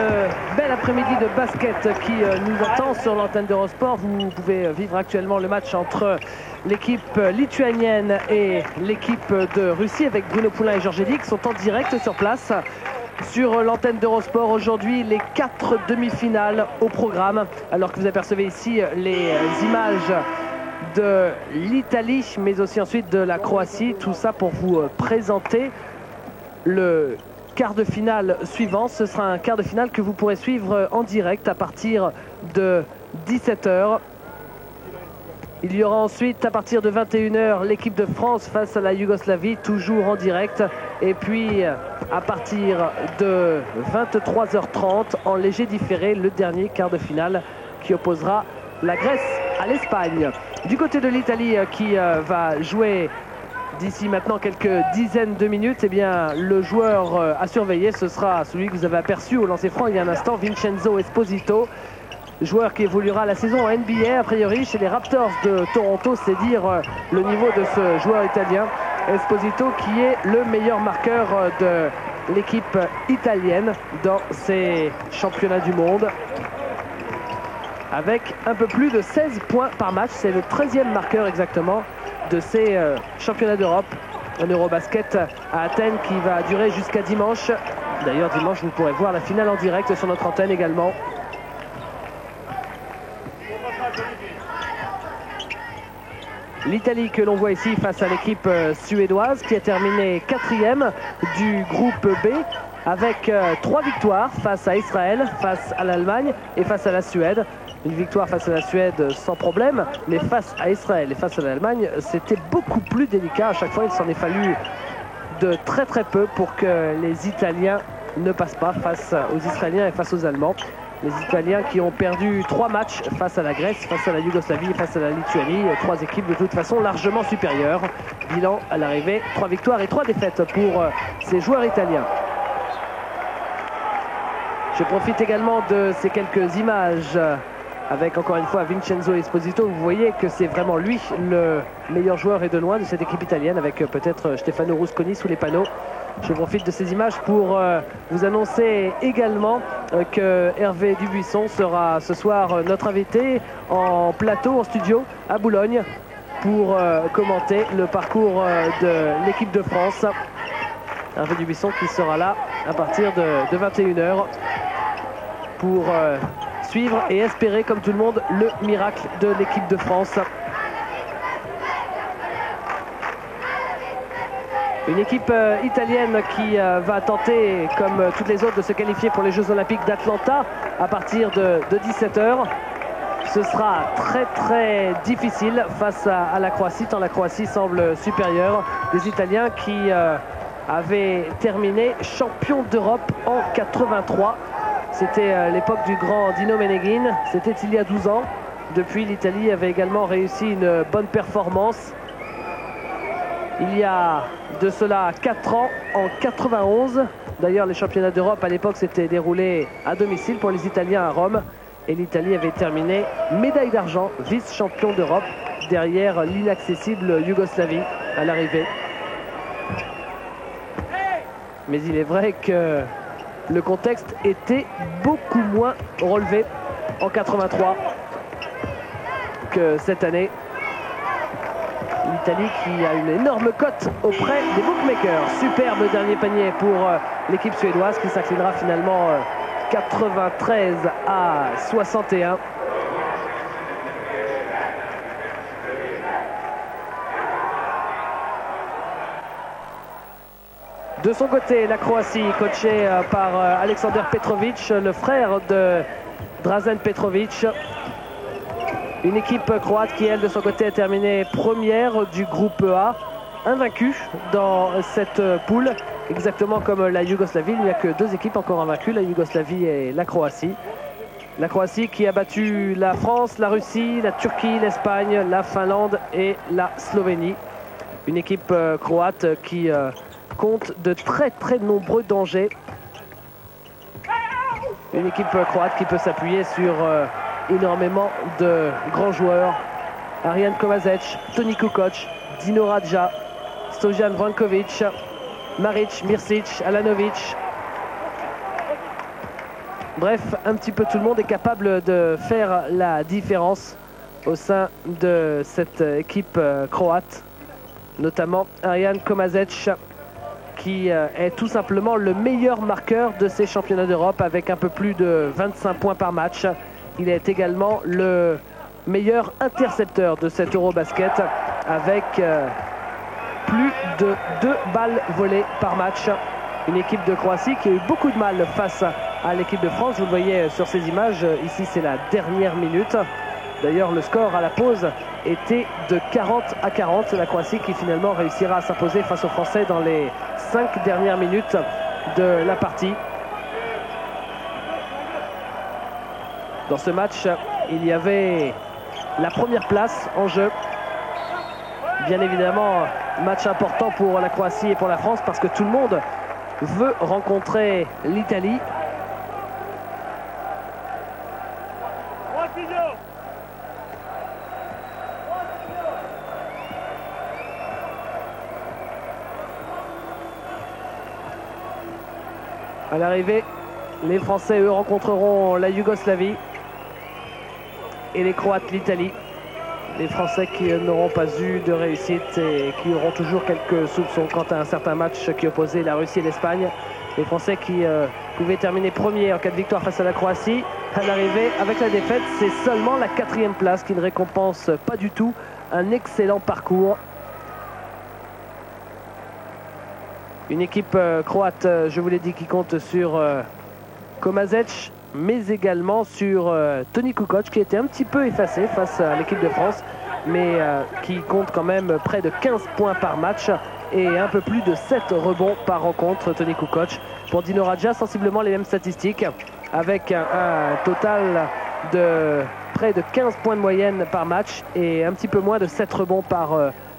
belle après-midi de basket qui nous attend sur l'antenne d'Eurosport. Vous pouvez vivre actuellement le match entre l'équipe lituanienne et l'équipe de Russie avec Bruno Poulain et Georges Eddy qui sont en direct sur place. Sur l'antenne d'Eurosport aujourd'hui, les 4 demi-finales au programme. Alors que vous apercevez ici les images de l'Italie, mais aussi ensuite de la Croatie. Tout ça pour vous présenter le quart de finale suivant. Ce sera un quart de finale que vous pourrez suivre en direct à partir de 17h. Il y aura ensuite à partir de 21h l'équipe de France face à la Yougoslavie, toujours en direct. Et puis à partir de 23h30 en léger différé, le dernier quart de finale qui opposera la Grèce à l'Espagne. Du côté de l'Italie qui va jouer d'ici maintenant quelques dizaines de minutes, eh bien, le joueur à surveiller, ce sera celui que vous avez aperçu au lancer franc il y a un instant, Vincenzo Esposito, joueur qui évoluera la saison en NBA a priori chez les Raptors de Toronto. C'est dire le niveau de ce joueur italien. Esposito qui est le meilleur marqueur de l'équipe italienne dans ces championnats du monde, avec un peu plus de 16 points par match. C'est le 13e marqueur exactement de ces championnats d'Europe en Eurobasket à Athènes, qui va durer jusqu'à dimanche. D'ailleurs dimanche vous pourrez voir la finale en direct sur notre antenne également. L'Italie que l'on voit ici face à l'équipe suédoise qui a terminé 4e du groupe B avec 3 victoires face à Israël, face à l'Allemagne et face à la Suède. Une victoire face à la Suède sans problème, mais face à Israël et face à l'Allemagne, c'était beaucoup plus délicat. À chaque fois, il s'en est fallu de très très peu pour que les Italiens ne passent pas face aux Israéliens et face aux Allemands. Les Italiens qui ont perdu 3 matchs face à la Grèce, face à la Yougoslavie et face à la Lituanie. 3 équipes de toute façon largement supérieures. Bilan à l'arrivée, 3 victoires et 3 défaites pour ces joueurs italiens. Je profite également de ces quelques images avec encore une fois Vincenzo Esposito. Vous voyez que c'est vraiment lui le meilleur joueur et de loin de cette équipe italienne, avec peut-être Stefano Rusconi sous les panneaux. Je profite de ces images pour vous annoncer également que Hervé Dubuisson sera ce soir notre invité en plateau, en studio à Boulogne pour commenter le parcours de l'équipe de France. Hervé Dubuisson qui sera là à partir de 21h pour suivre et espérer comme tout le monde le miracle de l'équipe de France. Une équipe italienne qui va tenter, comme toutes les autres, de se qualifier pour les Jeux Olympiques d'Atlanta à partir de 17h. Ce sera très très difficile face à la Croatie, tant la Croatie semble supérieure. Des Italiens qui avaient terminé champion d'Europe en 83. C'était l'époque du grand Dino Meneghin, c'était il y a 12 ans. Depuis, l'Italie avait également réussi une bonne performance. Il y a de cela 4 ans, en 91. D'ailleurs, les championnats d'Europe à l'époque s'étaient déroulés à domicile pour les Italiens à Rome. Et l'Italie avait terminé médaille d'argent, vice-champion d'Europe, derrière l'inaccessible Yougoslavie à l'arrivée. Mais il est vrai que le contexte était beaucoup moins relevé en 83 que cette année. L'Italie qui a une énorme cote auprès des bookmakers. Superbe dernier panier pour l'équipe suédoise qui s'inclinera finalement 93 à 61. De son côté, la Croatie, coachée par Aleksandar Petrovic, le frère de Dražen Petrovic. Une équipe croate qui, elle, de son côté, a terminé première du groupe A, invaincue dans cette poule, exactement comme la Yougoslavie. Il n'y a que 2 équipes encore invaincues, la Yougoslavie et la Croatie. La Croatie qui a battu la France, la Russie, la Turquie, l'Espagne, la Finlande et la Slovénie. Une équipe croate qui compte de très très nombreux dangers. Une équipe croate qui peut s'appuyer sur énormément de grands joueurs. Arijan Kovačević, Toni Kukoc, Dino Radja, Stojan Vrankovic, Maric, Mirsic, Alanovic. Bref, un petit peu tout le monde est capable de faire la différence au sein de cette équipe croate, notamment Arijan Komazec, qui est tout simplement le meilleur marqueur de ces championnats d'Europe avec un peu plus de 25 points par match. Il est également le meilleur intercepteur de cet Eurobasket avec plus de 2 balles volées par match. Une équipe de Croatie qui a eu beaucoup de mal face à l'équipe de France. Vous le voyez sur ces images, ici c'est la dernière minute. D'ailleurs, le score à la pause était de 40-40. La Croatie qui finalement réussira à s'imposer face aux Français dans les 5 dernières minutes de la partie. Dans ce match, il y avait la première place en jeu. Bien évidemment, match important pour la Croatie et pour la France parce que tout le monde veut rencontrer l'Italie. À l'arrivée, les Français, eux, rencontreront la Yougoslavie et les Croates, l'Italie. Les Français qui n'auront pas eu de réussite et qui auront toujours quelques soupçons quant à un certain match qui opposait la Russie et l'Espagne. Les Français qui pouvaient terminer premier en cas de victoire face à la Croatie. À l'arrivée, avec la défaite, c'est seulement la 4e place qui ne récompense pas du tout un excellent parcours. Une équipe croate, je vous l'ai dit, qui compte sur Komazec, mais également sur Toni Kukoc, qui était un petit peu effacé face à l'équipe de France, mais qui compte quand même près de 15 points par match et un peu plus de 7 rebonds par rencontre, Toni Kukoc. Pour Dino Radja, sensiblement les mêmes statistiques, avec un total de près de 15 points de moyenne par match et un petit peu moins de 7 rebonds par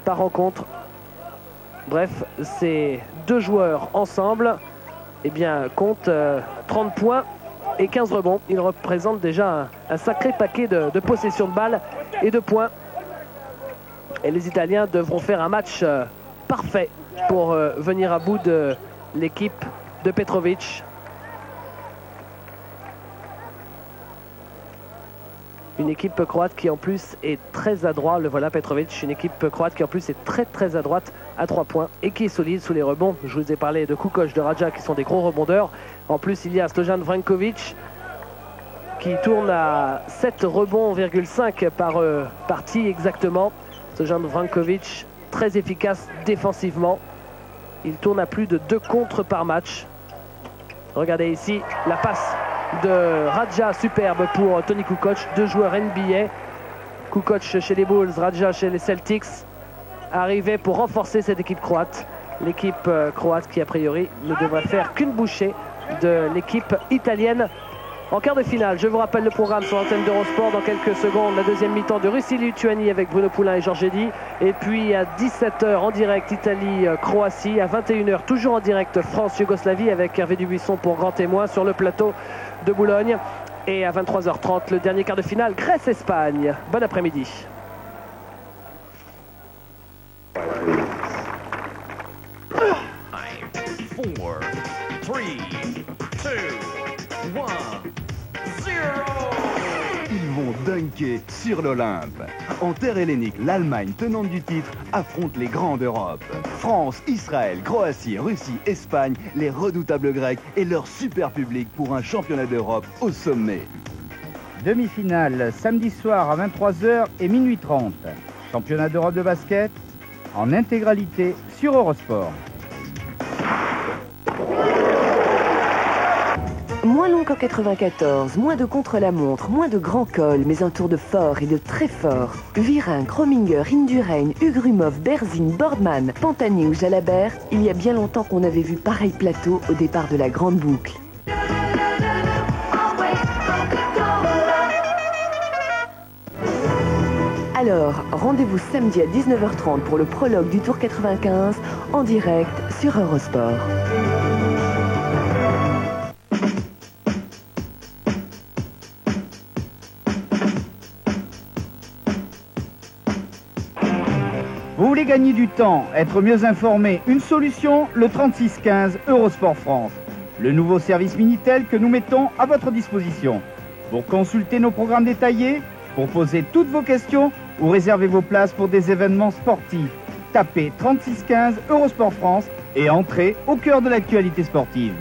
rencontre. Bref, ces deux joueurs ensemble comptent 30 points et 15 rebonds. Ils représentent déjà un sacré paquet de possessions de balles et de points. Et les Italiens devront faire un match parfait pour venir à bout de l'équipe de Petrovic. Une équipe croate qui en plus est très adroite, le voilà Petrovic, une équipe croate qui en plus est très adroite à 3 points et qui est solide sous les rebonds. Je vous ai parlé de Kukoc, de Radja qui sont des gros rebondeurs. En plus il y a Stojan Vrankovic qui tourne à 7 rebonds,5 par partie exactement. Stojan Vrankovic très efficace défensivement. Il tourne à plus de 2 contres par match. Regardez ici la passe de Radja, superbe pour Toni Kukoc, 2 joueurs NBA. Kukoc chez les Bulls, Radja chez les Celtics, arrivé pour renforcer cette équipe croate. L'équipe croate qui a priori ne devrait faire qu'une bouchée de l'équipe italienne en quart de finale. Je vous rappelle le programme sur l'antenne d'Eurosport. Dans quelques secondes, la deuxième mi-temps de Russie-Lituanie avec Bruno Poulain et Georges Eddy. Et puis à 17h en direct Italie-Croatie. À 21h toujours en direct France-Yougoslavie avec Hervé Dubuisson pour grand témoin sur le plateau de Boulogne. Et à 23h30 le dernier quart de finale Grèce-Espagne. Bon après-midi. 5, 4, 3, 2, 1, 0. Ils vont dunker sur l'Olympe. En terre hellénique, l'Allemagne, tenante du titre, affronte les grands d'Europe. France, Israël, Croatie, Russie, Espagne, les redoutables Grecs et leur super public pour un championnat d'Europe au sommet. Demi-finale samedi soir à 23h et minuit 30. Championnat d'Europe de basket en intégralité sur Eurosport. Moins long qu'en 94, moins de contre-la-montre, moins de grands cols, mais un tour de fort et de très fort. Virin, Krominger, Indurain, Ugrumov, Berzin, Boardman, Pantani ou Jalabert, il y a bien longtemps qu'on avait vu pareil plateau au départ de la grande boucle. Alors, rendez-vous samedi à 19h30 pour le prologue du Tour 95 en direct sur Eurosport. Vous voulez gagner du temps, être mieux informé, une solution, le 3615 Eurosport France. le nouveau service Minitel que nous mettons à votre disposition. Pour consulter nos programmes détaillés, pour poser toutes vos questions ou réserver vos places pour des événements sportifs, tapez 3615 Eurosport France et entrez au cœur de l'actualité sportive.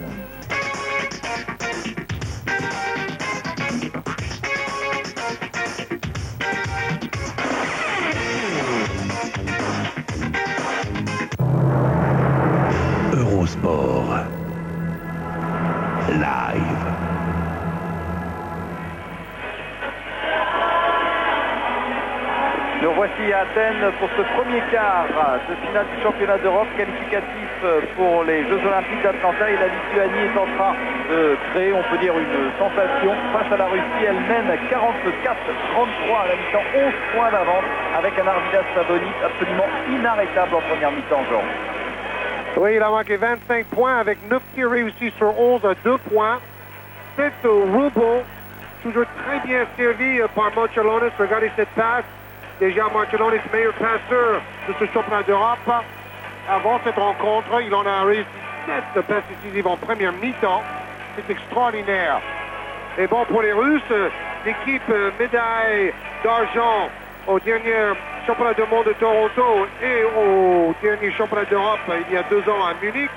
Eurosport Live. Nous voici à Athènes pour ce premier quart de finale du championnat d'Europe qualificatif pour les Jeux Olympiques d'Atlanta, et la Lituanie est en train de créer, on peut dire, une sensation face à la Russie. Elle mène 44-33 à la mi-temps, 11 points d'avance avec un Arvidas Sabonis absolument inarrêtable en première mi-temps, Georges. Oui, il a marqué 25 points avec 9 tirs réussis sur 11 à 2 points. 7 rebonds, toujours très bien servi par Marciulionis. Regardez cette passe. Déjà, Marciulionis, meilleur passeur de ce championnat d'Europe. Avant cette rencontre, il en a réussi 7 passes décisives en première mi-temps. C'est extraordinaire. Et bon, pour les Russes, l'équipe médaille d'argent au dernier championnat du monde de Toronto et au dernier championnat d'Europe il y a 2 ans à Munich,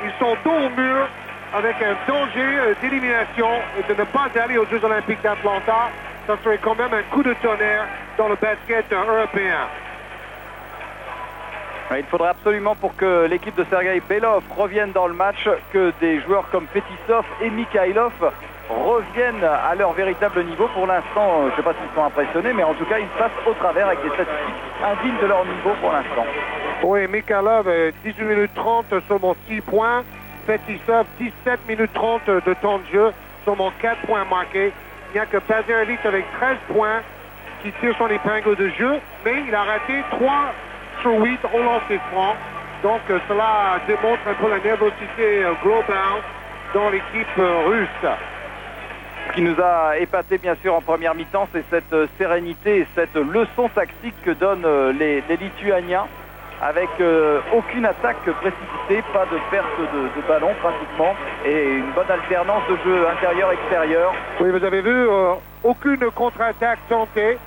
ils sont dos au mur avec un danger d'élimination et de ne pas aller aux Jeux Olympiques d'Atlanta. Ça serait quand même un coup de tonnerre dans le basket européen. Il faudrait absolument, pour que l'équipe de Sergei Belov revienne dans le match, que des joueurs comme Fetisov et Mikhailov reviennent à leur véritable niveau. Pour l'instant, je ne sais pas s'ils sont impressionnés, mais en tout cas, ils passent au travers avec des statistiques indignes de leur niveau pour l'instant. Oui, Mikhailov, 18 minutes 30, seulement 6 points. Fetisov, 17 minutes 30 de temps de jeu, seulement 4 points marqués. Il n'y a que Bazarevic avec 13 points qui tire son épingle de jeu, mais il a raté 3 sur 8 au lancer franc. Donc cela démontre un peu la nervosité globale dans l'équipe russe. Ce qui nous a épaté bien sûr en première mi-temps, c'est cette sérénité et cette leçon tactique que donnent les Lituaniens, avec aucune attaque précipitée, pas de perte de ballon pratiquement, et une bonne alternance de jeu intérieur-extérieur. Oui, vous avez vu, aucune contre-attaque tentée,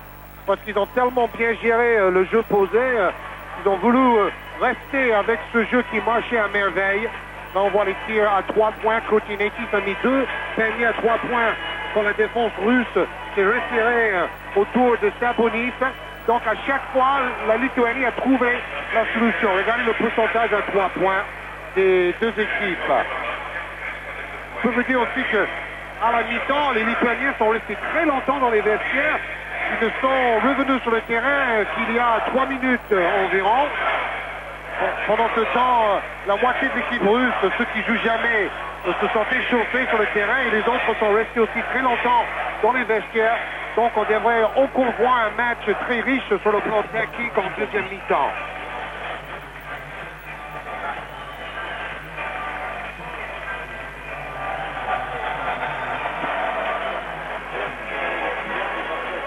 parce qu'ils ont tellement bien géré le jeu posé, ils ont voulu rester avec ce jeu qui marchait à merveille. Là, on voit les tirs à 3 points, Kotinetis a mis 2 paniers à 3 points pour la défense russe, s'est resserré autour de Sabonis. Donc à chaque fois, la Lituanie a trouvé la solution. Regardez le pourcentage à 3 points des deux équipes. Je peux vous dire aussi qu'à la mi-temps, les Lituaniens sont restés très longtemps dans les vestiaires. Ils ne sont revenus sur le terrain qu'il y a 3 minutes environ. Pendant ce temps, la moitié de l'équipe russe, ceux qui jouent jamais, se sont échauffés sur le terrain, et les autres sont restés aussi très longtemps dans les vestiaires. Donc on devrait encore voir un match très riche sur le plan tactique en deuxième mi-temps.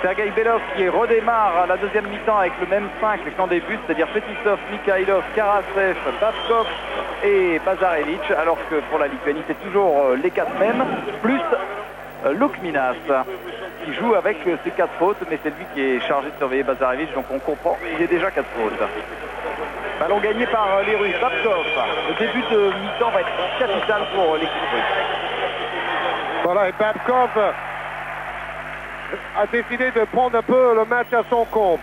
Sergei Belov qui redémarre à la deuxième mi-temps avec le même 5 qu'en début, c'est-à-dire Fetisov, Mikhailov, Karasev, Babkov et Bazarevic, alors que pour la Lituanie c'est toujours les 4 mêmes, plus Lukminas qui joue avec ses 4 fautes, mais c'est lui qui est chargé de surveiller Bazarevic, donc on comprend qu'il est déjà 4 fautes. Ballon gagné par les Russes. Babkov, le début de mi-temps va être capital pour l'équipe russe. Voilà, et Babkov a décidé de prendre un peu le match à son compte.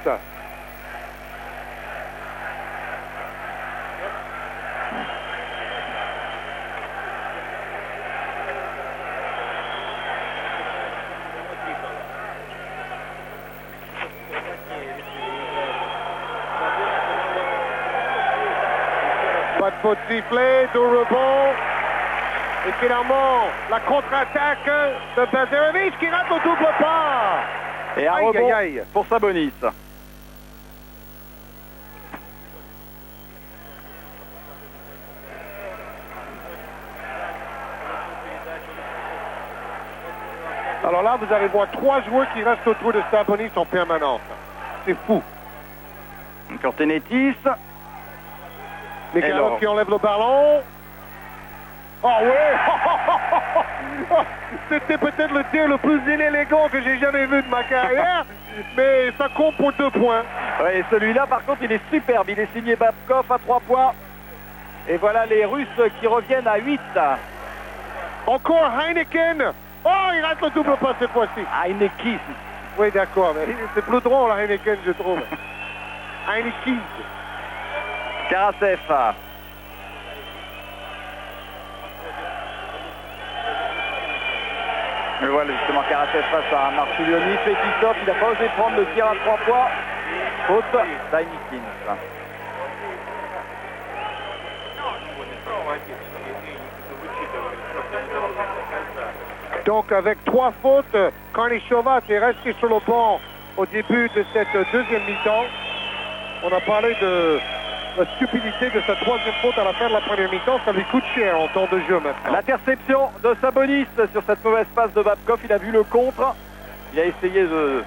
Pas de faute sifflée, 2 rebonds. Et finalement, la contre-attaque de Bazarevic qui rate au double pas. Et un rebond pour Sabonis. Alors là, vous allez voir 3 joueurs qui restent autour de Sabonis en permanence. C'est fou. Kotinetis. Mikhailov qui enlève le ballon. Oh oui! C'était peut-être le tir le plus inélégant que j'ai jamais vu de ma carrière, mais ça compte pour 2 points. Ouais, celui-là, par contre, il est superbe. Il est signé Babkov à 3 points. Et voilà les Russes qui reviennent à 8. Encore Heineken. Oh, il rate le double pas cette fois-ci. Heineken. Oui, d'accord, mais c'est plus drôle, la Heineken, je trouve. Heineken. Karasev. Et voilà justement Karasev face à Marchulionis. Fetisov, il n'a pas osé prendre le tir à 3 points. Faute d'Heineken. Donc avec 3 fautes, Karnišovac est resté sur le banc au début de cette deuxième mi-temps. On a parlé de la stupidité de sa 3e faute à la fin de la première mi-temps. Ça lui coûte cher en temps de jeu maintenant. L'interception de Sabonis sur cette mauvaise passe de Babkov. Il a vu le contre. Il a essayé de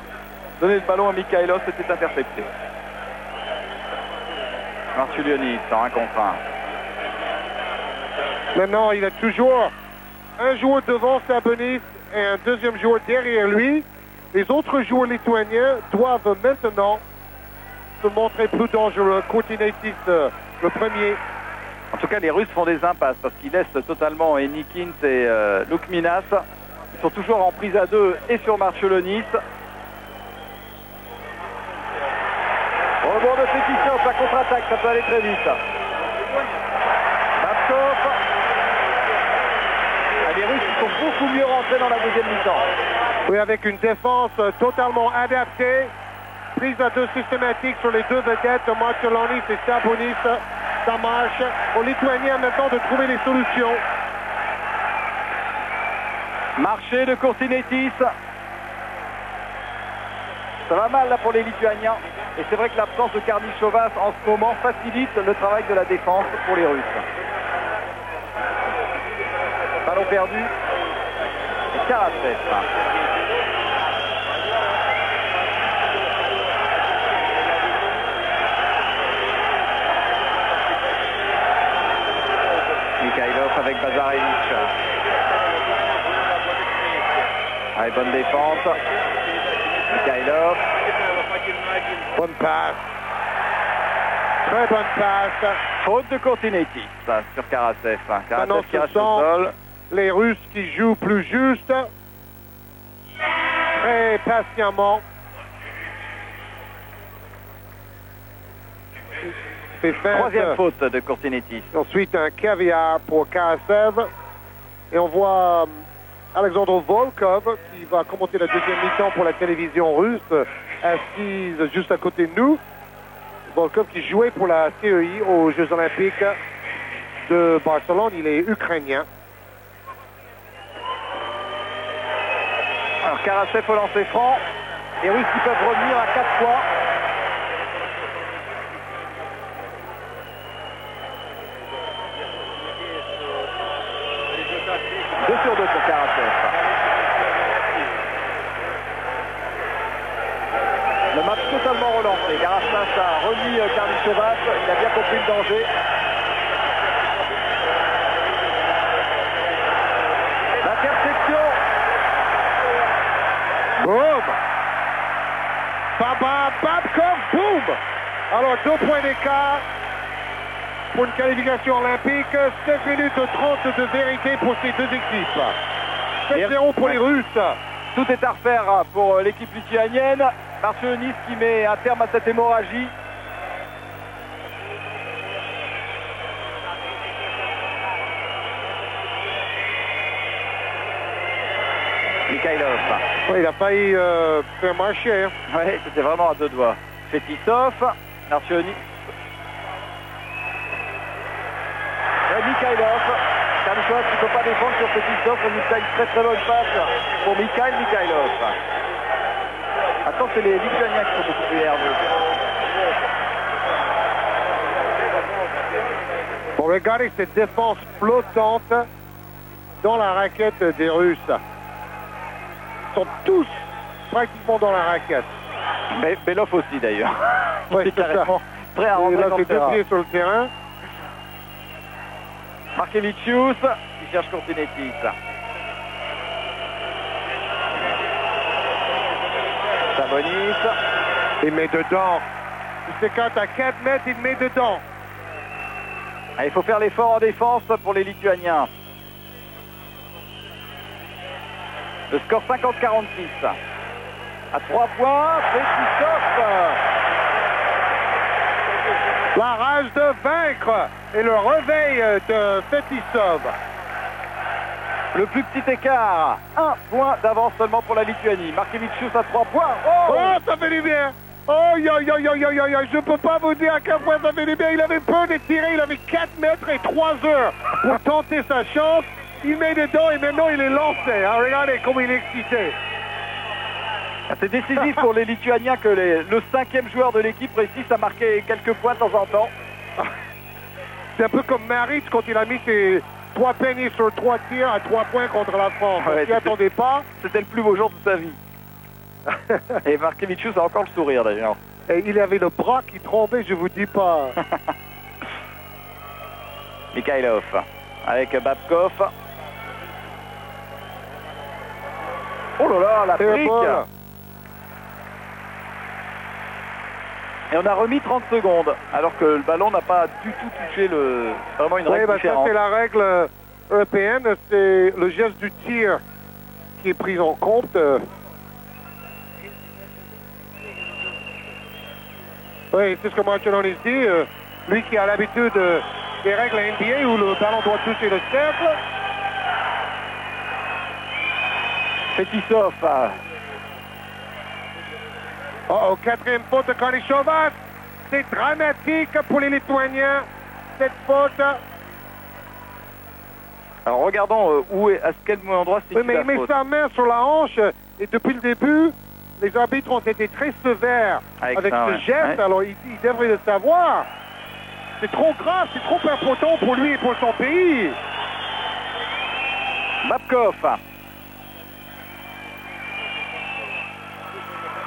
donner le ballon à Mikhailov. C'était intercepté. Marchulionis en 1 contre 1. Maintenant, il a toujours un joueur devant Sabonis et un deuxième joueur derrière lui. Les autres joueurs lituaniens doivent maintenant se montrer plus dangereux. Kortinaitis, le premier. En tout cas, les Russes font des impasses parce qu'ils laissent totalement Enikins et Lukminas. Ils sont toujours en prise à 2 et sur Marchulionis. Rebond de Fetisov, la contre-attaque, ça peut aller très vite. Babkov. Les Russes sont beaucoup mieux rentrés dans la deuxième mi-temps. Oui, avec une défense totalement adaptée. Prise à 2 systématique sur les 2 vedettes, Marchulionis et Sabonis. Ça marche. Aux Lituaniens maintenant de trouver les solutions. Marché de Kortinaitis. Ça va mal là pour les Lituaniens. Et c'est vrai que l'absence de Karnišovac en ce moment facilite le travail de la défense pour les Russes. Ballon perdu. Et Karasev. Mikhailov avec Bazarevich. Allez, bonne défense. Mikhailov. Bonne passe. Très bonne passe. Faute de Kortinaitis sur Karasev. Maintenant, Karasev qui reste ce au sont sol. les Russes qui jouent plus juste. Très patiemment. C'est fait. Troisième faute de Kortinaitis. Ensuite, un caviar pour Karasev. Et on voit Alexandre Volkov qui va commenter la deuxième mi-temps pour la télévision russe, assise juste à côté de nous. Volkov qui jouait pour la CEI aux Jeux Olympiques de Barcelone. Il est ukrainien. Alors Karasev au lancer franc. Les Russes qui peuvent revenir à 4 fois. Deux sur 2 pour Karasev. Le match totalement relancé. Garastas a remis Karnišovac. Il a bien compris le danger. L'interception. Boum! Babkov, boum! Alors, 2 points d'écart pour une qualification olympique. 7 minutes 30 de vérité pour ces deux équipes. 7-0 pour les Russes. Tout est à refaire pour l'équipe lituanienne. Marchulionis qui met un terme à cette hémorragie. Mikhailov. Oui, il a failli faire marcher. Hein. Oui, c'était vraiment à 2 doigts. Fetisov, Marchulionis. Mikhailov. Karnišovac qui ne peut pas défendre sur Fetisov. Résultat, une très bonne passe pour Mikhailov. Attends, c'est les Lituaniens qui sont beaucoup plus nerveux. Bon, regardez cette défense flottante dans la raquette des Russes. Ils sont tous pratiquement dans la raquette. Belov aussi d'ailleurs. Oui, c'est carrément prêt à Et rentrer là, dans le c'est 2 terrain. pieds sur le terrain. Markevicius qui cherche Courtinaitis. Sabonis. Il met dedans. Il s'écarte à 4 mètres, il met dedans. Ah, il faut faire l'effort en défense pour les Lituaniens. Le score 50-46. À 3 points, Fetisov. La rage de vaincre et le réveil de Fetisov. Le plus petit écart, 1 point d'avance seulement pour la Lituanie. Markevicius à 3 points. Oh, ça fait du bien. Oh, je peux pas vous dire à quel point ça fait du bien. Il avait peur de tirer, il avait 4 mètres et 3 heures pour tenter sa chance. Il met dedans et maintenant il est lancé. Hein. Regardez comment il est excité. C'est décisif pour les Lituaniens que le 5e joueur de l'équipe réussisse à marquer quelques points de temps en temps. C'est un peu comme Maritz quand il a mis ses 3 paniers sur 3 tirs à 3 points contre la France. Ouais, on s'y attendait pas. C'était le plus beau jour de sa vie. Et Markevicius a encore le sourire d'ailleurs. Et il avait le bras qui tremblait, je vous dis pas. Mikhailov avec Babkov. Oh là là, la fric. Et on a remis 30 secondes, alors que le ballon n'a pas du tout touché vraiment une règle différente. Ça c'est la règle européenne, c'est le geste du tir qui est pris en compte. Oui, c'est ce que Marcellonis dit. Lui qui a l'habitude des règles NBA où le ballon doit toucher le cercle. Fetisov. Oh, 4e faute de Karnišovas. C'est dramatique pour les Lituaniens, cette faute. Alors regardons à quel endroit c'est mais il met sa main sur la hanche et depuis le début, les arbitres ont été très sévères avec ce geste. Ouais. Alors il devrait le savoir. C'est trop grave, c'est trop important pour lui et pour son pays. Babkov.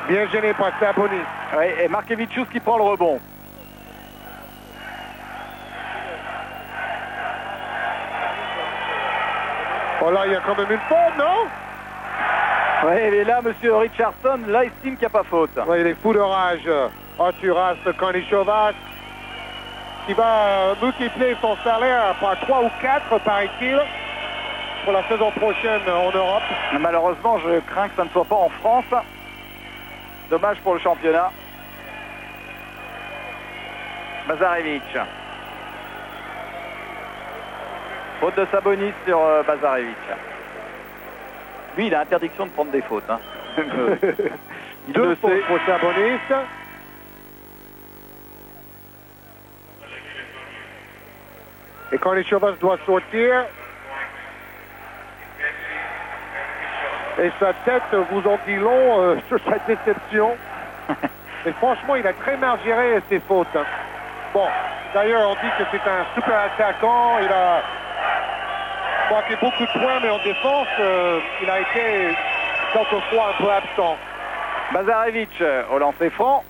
Bien gêné par Sabonis. Oui, et Markevicius qui prend le rebond. Oh là, il y a quand même une faute, non? Oui, mais là, M. Richardson, là, estime qu'il n'y a pas faute. Oui, il est fou de rage. Arturas Karnišovas, qui va multiplier son salaire par 3 ou 4, paraît-il, pour la saison prochaine en Europe. Malheureusement, je crains que ça ne soit pas en France. Dommage pour le championnat. Bazarevic. Faute de Sabonis sur Bazarevic. Lui, il a interdiction de prendre des fautes. Hein. Il Deux le fautes sait. pour Sabonis. Et Karnišovas doit sortir. Et sa tête vous en dit long sur sa déception. Mais franchement, il a très mal géré ses fautes. Bon, d'ailleurs, on dit que c'est un super attaquant. Il a marqué beaucoup de points, mais en défense, il a été quelquefois un peu absent. Bazarevic au lancer franc.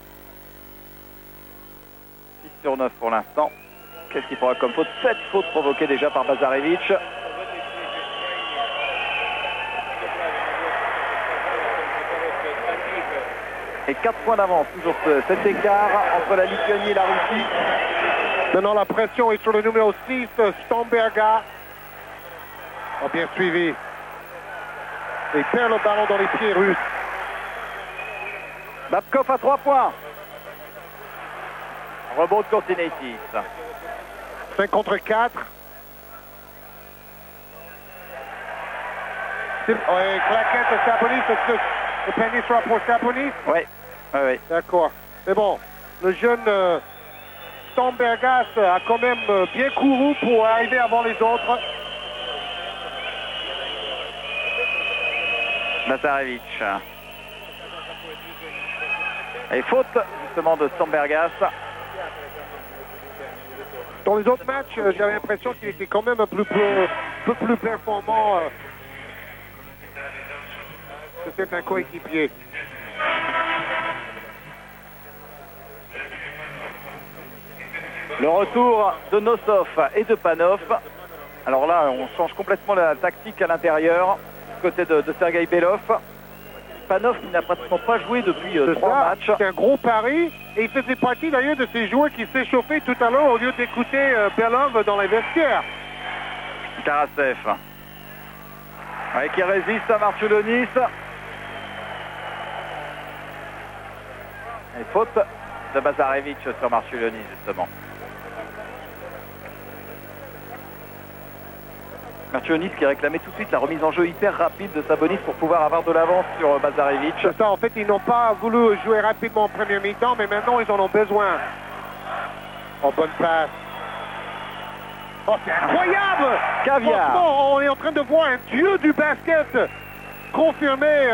6 sur 9 pour l'instant. Qu'est-ce qu'il pourra comme faute? 7 fautes provoquées déjà par Bazarevic. Et 4 points d'avance, toujours cet écart entre la Lituanie et la Russie. Maintenant, la pression est sur le numéro 6, Stomberga. A bien suivi. Et perd le ballon dans les pieds russes. Babkov à 3 points. Rebond de Courtinaitis. 5 contre 4. Claquette de Sabonis. Est-ce que le panier sera pour Sabonis? Oui. Oui. D'accord. Mais bon, le jeune Stombergas a quand même bien couru pour arriver avant les autres. Bazarevic. Et faute justement de Stombergas. Dans les autres matchs, j'avais l'impression qu'il était quand même un peu plus performant que c'est un coéquipier. Le retour de Nosov et de Panov. Alors là, on change complètement la tactique à l'intérieur, du côté de Sergei Belov. Panov qui n'a pratiquement pas joué depuis 3 matchs. C'est un gros pari et il faisait partie d'ailleurs de ces joueurs qui s'échauffaient tout à l'heure au lieu d'écouter Belov dans les vestiaires. Karasev. Ouais, qui résiste à Marciulonis. Et faute de Bazarevic sur Marciulonis justement. Marciulonis qui réclamait tout de suite la remise en jeu hyper rapide de Sabonis pour pouvoir avoir de l'avance sur Bazarevic. C'est ça, en fait, ils n'ont pas voulu jouer rapidement en première mi-temps, mais maintenant, ils en ont besoin. Oh, bonne passe. Oh, c'est incroyable! Caviar. Franchement, on est en train de voir un dieu du basket confirmé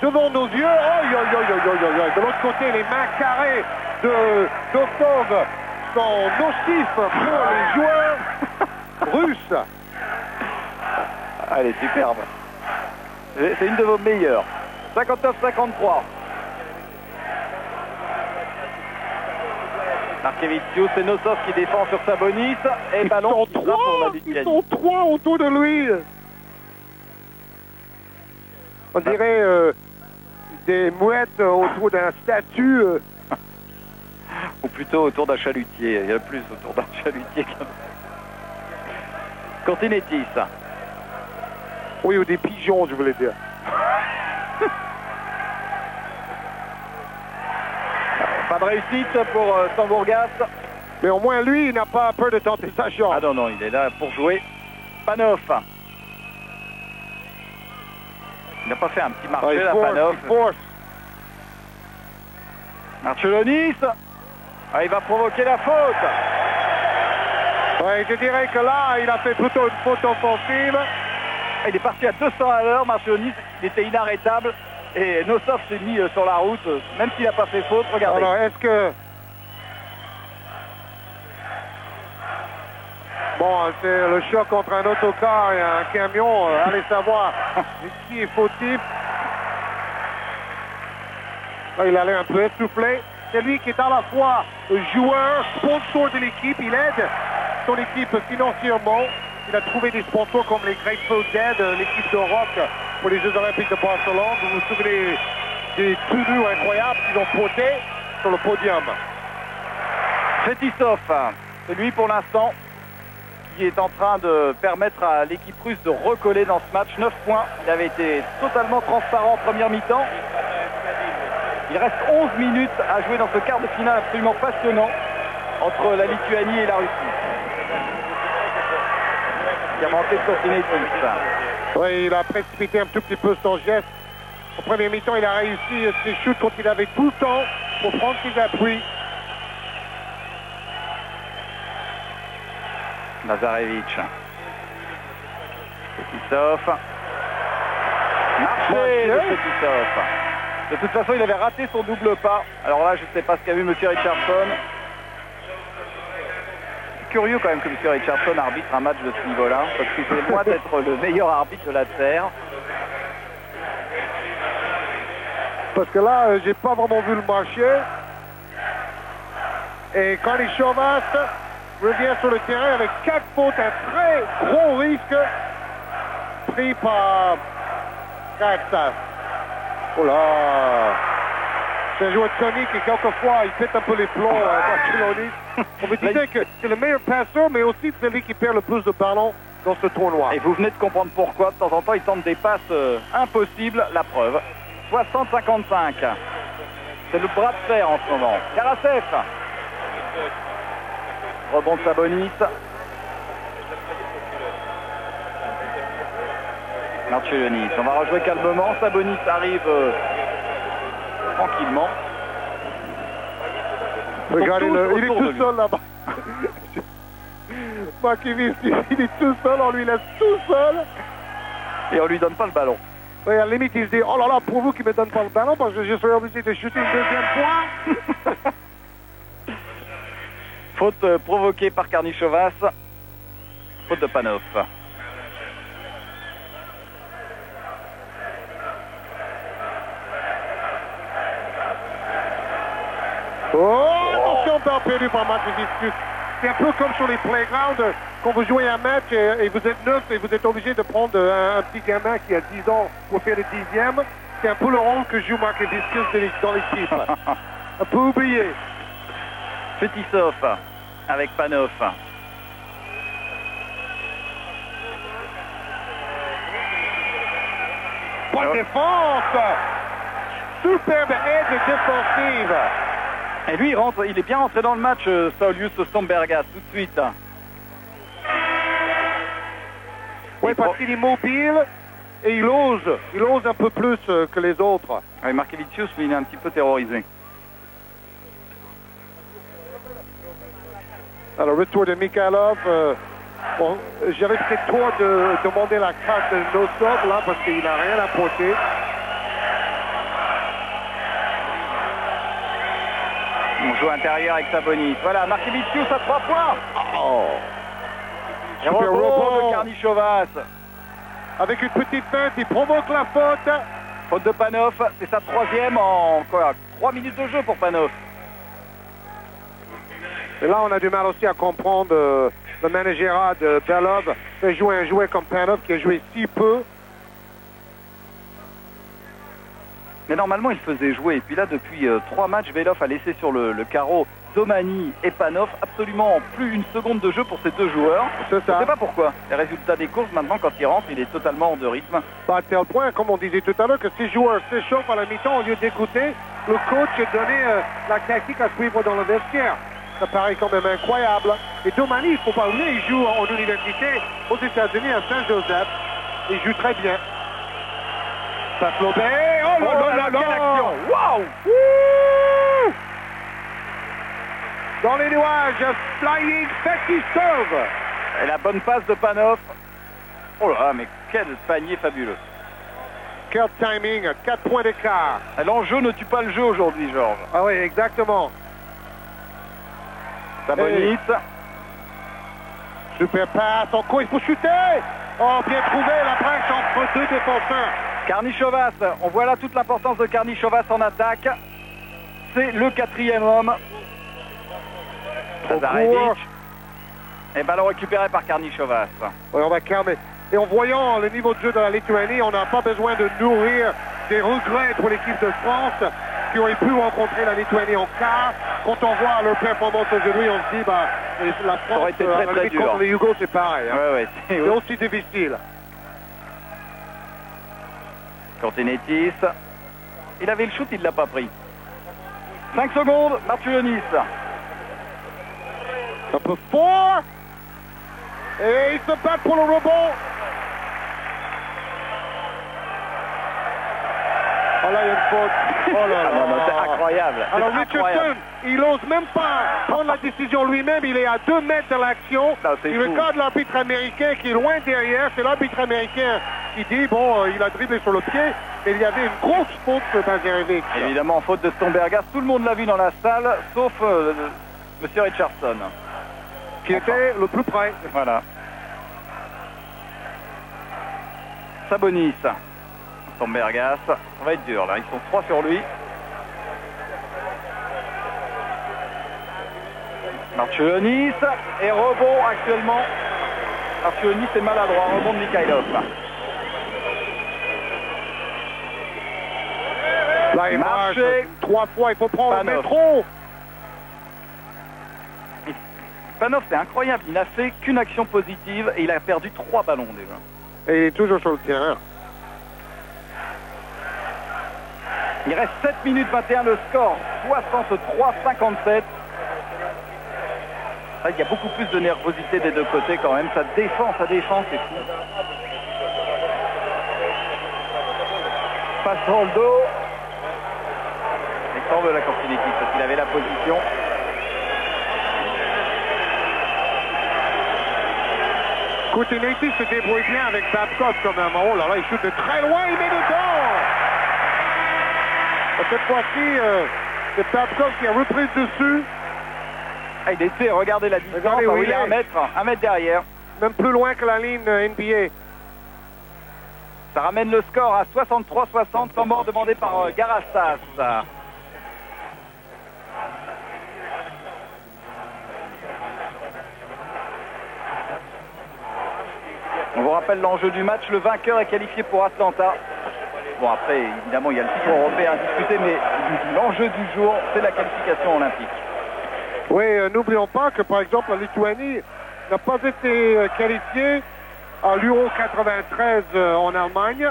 devant nos yeux. De l'autre côté, les mains carrées de Dostov sont nocifs pour les joueurs russes. Ah, elle est superbe. C'est une de vos meilleures. 59-53. Markevicius, c'est Nosov qui défend sur Sabonis. Et ballon qui frappe pour la Lituanie. Ils sont 3 autour de lui. On dirait des mouettes autour d'un statue. Ou plutôt autour d'un chalutier. Il y a plus autour d'un chalutier qu'un... Cortinetis. Oui, ou des pigeons, je voulais dire. Pas de réussite pour Sambourgas. Mais au moins, lui, il n'a pas peur de tenter sa chance. Ah non, non, il est là pour jouer. Panov. Il n'a pas fait un petit marché, là, Panov. Marciulonis. Ah, il va provoquer la faute. Ouais, je dirais que là, il a fait plutôt une faute offensive. Il est parti à 200 à l'heure, Marciulonis, il était inarrêtable. Et Nosov s'est mis sur la route, même s'il n'a pas fait faute, regardez. Alors, est-ce que... Bon, c'est le choc entre un autocar et un camion. Allez savoir qui est fautif. Là, il a l'air un peu essoufflé. C'est lui qui est à la fois joueur, sponsor de l'équipe. Il aide son équipe financièrement. Il a trouvé des sponsors comme les Grateful Dead, l'équipe de rock pour les Jeux Olympiques de Barcelone. Vous vous souvenez des tenues incroyables qu'ils ont portées sur le podium. Fetisov, c'est lui pour l'instant qui est en train de permettre à l'équipe russe de recoller dans ce match. 9 points. Il avait été totalement transparent en première mi-temps. Il reste 11 minutes à jouer dans ce quart de finale absolument passionnant entre la Lituanie et la Russie. Il a manqué de Cortinetis. Oui, il a précipité un tout petit peu son geste. Au premier mi-temps, il a réussi ses shoots quand il avait tout le temps pour prendre ses appuis. Bazarevic. Fetisov. Marché de Fetisov. De toute façon, il avait raté son double pas. Alors là, je ne sais pas ce qu'a vu M. Richardson. C'est curieux quand même que M. Richardson arbitre un match de ce niveau-là, parce que c'est loin d'être le meilleur arbitre de la terre. Parce que là, j'ai pas vraiment vu le marché. Et Karnišovas revient sur le terrain avec 4 fautes, un très gros risque pris par Karasev. Oh là! C'est un joueur tonique et quelquefois il pète un peu les plombs Marciulonis. On me disait que c'est le meilleur passeur, mais aussi celui qui perd le plus de ballons dans ce tournoi. Et vous venez de comprendre pourquoi. De temps en temps, il tente des passes impossibles. La preuve. 60-55. C'est le bras de fer en ce moment. Karasev. Rebond de Sabonis. Marciulonis. On va rejouer calmement. Sabonis arrive tranquillement. Regardez, il est tout seul là-bas. Markevicius, il est tout seul, on lui laisse tout seul. Et on lui donne pas le ballon. Oui, à la limite, il se dit, oh là là, pour vous qui ne me donne pas le ballon, parce que je serai obligé de shooter une deuxième fois. Faute provoquée par Karnišovas. Faute de Panov. Oh, attention, perdu par Markevicius. C'est un peu comme sur les playgrounds, quand vous jouez un match et vous êtes neuf et vous êtes obligé de prendre un petit gamin qui a 10 ans pour faire le 10e. C'est un peu le rôle que joue Markevicius dans l'équipe. Un peu oublié. Fetisov avec Panov. Bonne défense! Superbe aide défensive. Et lui, il est bien rentré dans le match, Saulius Stombergas, tout de suite. Oui, parce qu'il est mobile et il ose un peu plus que les autres. Oui, Markevicius, lui, il est un petit peu terrorisé. Alors, retour de Mikhailov. Bon, j'avais peut-être tort de demander la carte de Nosov, là, parce qu'il n'a rien apporté. On joue intérieur avec Sabonis. Voilà, Markevicius à 3 points. Oh. Et Super rebond de Karnichovas. Avec une petite feinte, il provoque la faute. Faute de Panov, c'est sa 3e en quoi, 3 minutes de jeu pour Panov. Et là, on a du mal aussi à comprendre le managerat de Belov. Fait jouer un joueur comme Panov qui a joué si peu. Mais normalement, il faisait jouer. Et puis là, depuis 3 matchs, Belov a laissé sur le carreau Domani et Panov. Absolument plus une seconde de jeu pour ces deux joueurs. C'est ça. Je ne sais pas pourquoi. Les résultats des courses, maintenant, quand il rentre, il est totalement hors de rythme. À tel point, comme on disait tout à l'heure, que ces joueurs s'échauffent à la mi-temps, au lieu d'écouter, le coach a donné la tactique à suivre dans le vestiaire. Ça paraît quand même incroyable. Et Domani, il ne faut pas oublier, il joue en université aux États-Unis à Saint-Joseph. Il joue très bien. Passe Lobé. Oh là là, quelle action! Waouh! Dans les nuages, Flying Fetisov. Et la bonne passe de Panov. Oh là là, mais quel panier fabuleux. Quel timing, 4 points d'écart. L'enjeu ne tue pas le jeu aujourd'hui, Georges. Ah oui, exactement. Sabonis. Super passe, en cours, il faut chuter. Oh, bien trouvé, la brèche entre deux défenseurs. Karnichovas, on voit là toute l'importance de Karnichovas en attaque. C'est le 4e homme. Lazarevic. Et ballon récupéré par Karnichovas. Oui, on va calmer. Et en voyant le niveau de jeu de la Lituanie, on n'a pas besoin de nourrir des regrets pour l'équipe de France qui aurait pu rencontrer la Lituanie en quart. Quand on voit leur performance aujourd'hui, on se dit, bah, la France aurait été très, très dur. contre les Yougos, c'est pareil. Hein. Ouais, c'est aussi difficile. Cortinetis. Il avait le shoot, il ne l'a pas pris. 5 secondes, Martulonis. Un peu fort. Et il se bat pour le rebond. Oh là, il y a une faute. Oh là là. Non, c'est incroyable. Alors c'est Richardson, incroyable. il n'ose même pas prendre la décision lui-même. Il est à 2 mètres de l'action. Il regarde l'arbitre américain qui est loin derrière. C'est l'arbitre américain qui dit, bon, il a dribblé sur le pied, mais il y avait une grosse faute de Bazarevic. Évidemment, faute de Stombergas. Tout le monde l'a vu dans la salle, sauf Monsieur Richardson. Qui était le plus près. Voilà. Sabonis. Stombergas. Ça va être dur, là. Ils sont 3 sur lui. Martulonis. Et rebond actuellement. Martulonis est maladroit. Rebond de Mikhailov. Là, il marche 3 fois. Il faut prendre Panov. le métro. Panov, c'est incroyable. Il n'a fait qu'une action positive et il a perdu 3 ballons déjà. Et il est toujours sur le terrain. Il reste 7 minutes 21, le score 63-57. Il y a beaucoup plus de nervosité des deux côtés quand même. Ça défend, c'est fou. Passe dans le dos. Il sort de la Cortinetis parce qu'il avait la position. Cortinetis se débrouille bien avec Babcock quand même. Oh là là, il shoot de très loin, il met dedans. Cette fois-ci, c'est Babcock qui a repris dessus. Ah, il essaie, regardez la distance. Regardez où il est 1 mètre derrière. Même plus loin que la ligne NBA. Ça ramène le score à 63-60, temps mort demandé par Garastas. rappelle l'enjeu du match. Le vainqueur est qualifié pour Atlanta. Bon, après, évidemment, il y a le titre européen à discuter, mais l'enjeu du jour, c'est la qualification olympique. Oui, n'oublions pas que, par exemple, la Lituanie n'a pas été qualifiée à l'Euro 93 en Allemagne,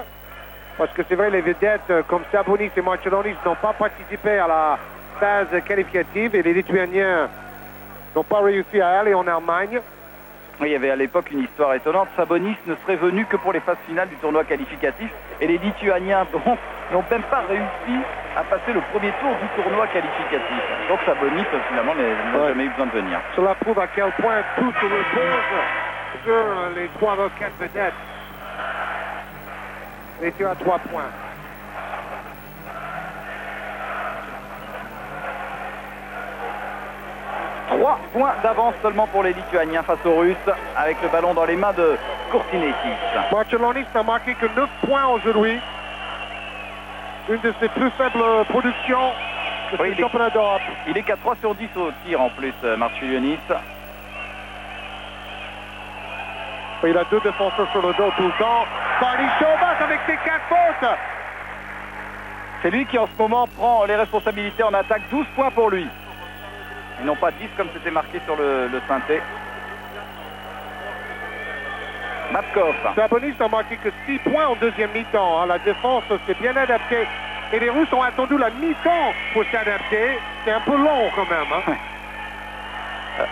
parce que c'est vrai, les vedettes comme Sabonis et Marciulionis n'ont pas participé à la phase qualificative et les Lituaniens n'ont pas réussi à aller en Allemagne. Il y avait à l'époque une histoire étonnante. Sabonis ne serait venu que pour les phases finales du tournoi qualificatif et les Lituaniens donc n'ont même pas réussi à passer le premier tour du tournoi qualificatif. Donc Sabonis finalement n'a jamais eu besoin de venir. Cela prouve à quel point tout se repose sur les 3 roquettes vedettes. Les tirs à 3 points. Trois points d'avance seulement pour les Lituaniens face aux Russes, avec le ballon dans les mains de Kurtinaitis. Marciulionis n'a marqué que 9 points aujourd'hui. Une de ses plus faibles productions de ce championnat d'Europe. Il est qu'à 3 sur 10 au tir en plus, Marciulionis. Il a 2 défenseurs sur le dos tout le temps. Karnišovas avec ses 4 fautes. C'est lui qui en ce moment prend les responsabilités en attaque. 12 points pour lui. Ils n'ont pas 10 comme c'était marqué sur le synthé. Babkov. Sabonis n'a marqué que 6 points en deuxième mi-temps. Hein. La défense s'est bien adaptée. Et les Russes ont attendu la mi-temps pour s'adapter. C'est un peu long quand même. Hein.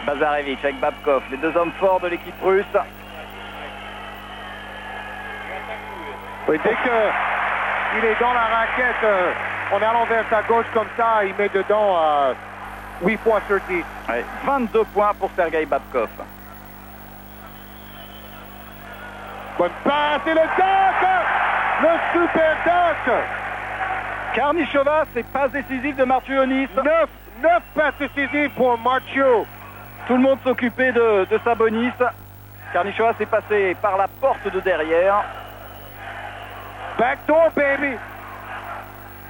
Bazarevich avec Babkov, les 2 hommes forts de l'équipe russe. Oui, dès qu'il est dans la raquette, en allant vers sa gauche comme ça, il met dedans 8 points sur 10. Ouais, 22 points pour Sergei Babkov. Bonne passe et le dunk! Le super dunk! Karnišovas et passe décisive de Marciulionis. 9 passes décisives pour Marcio. Tout le monde s'occupait de Sabonis. Karnišovas est passé par la porte de derrière. Backdoor, baby!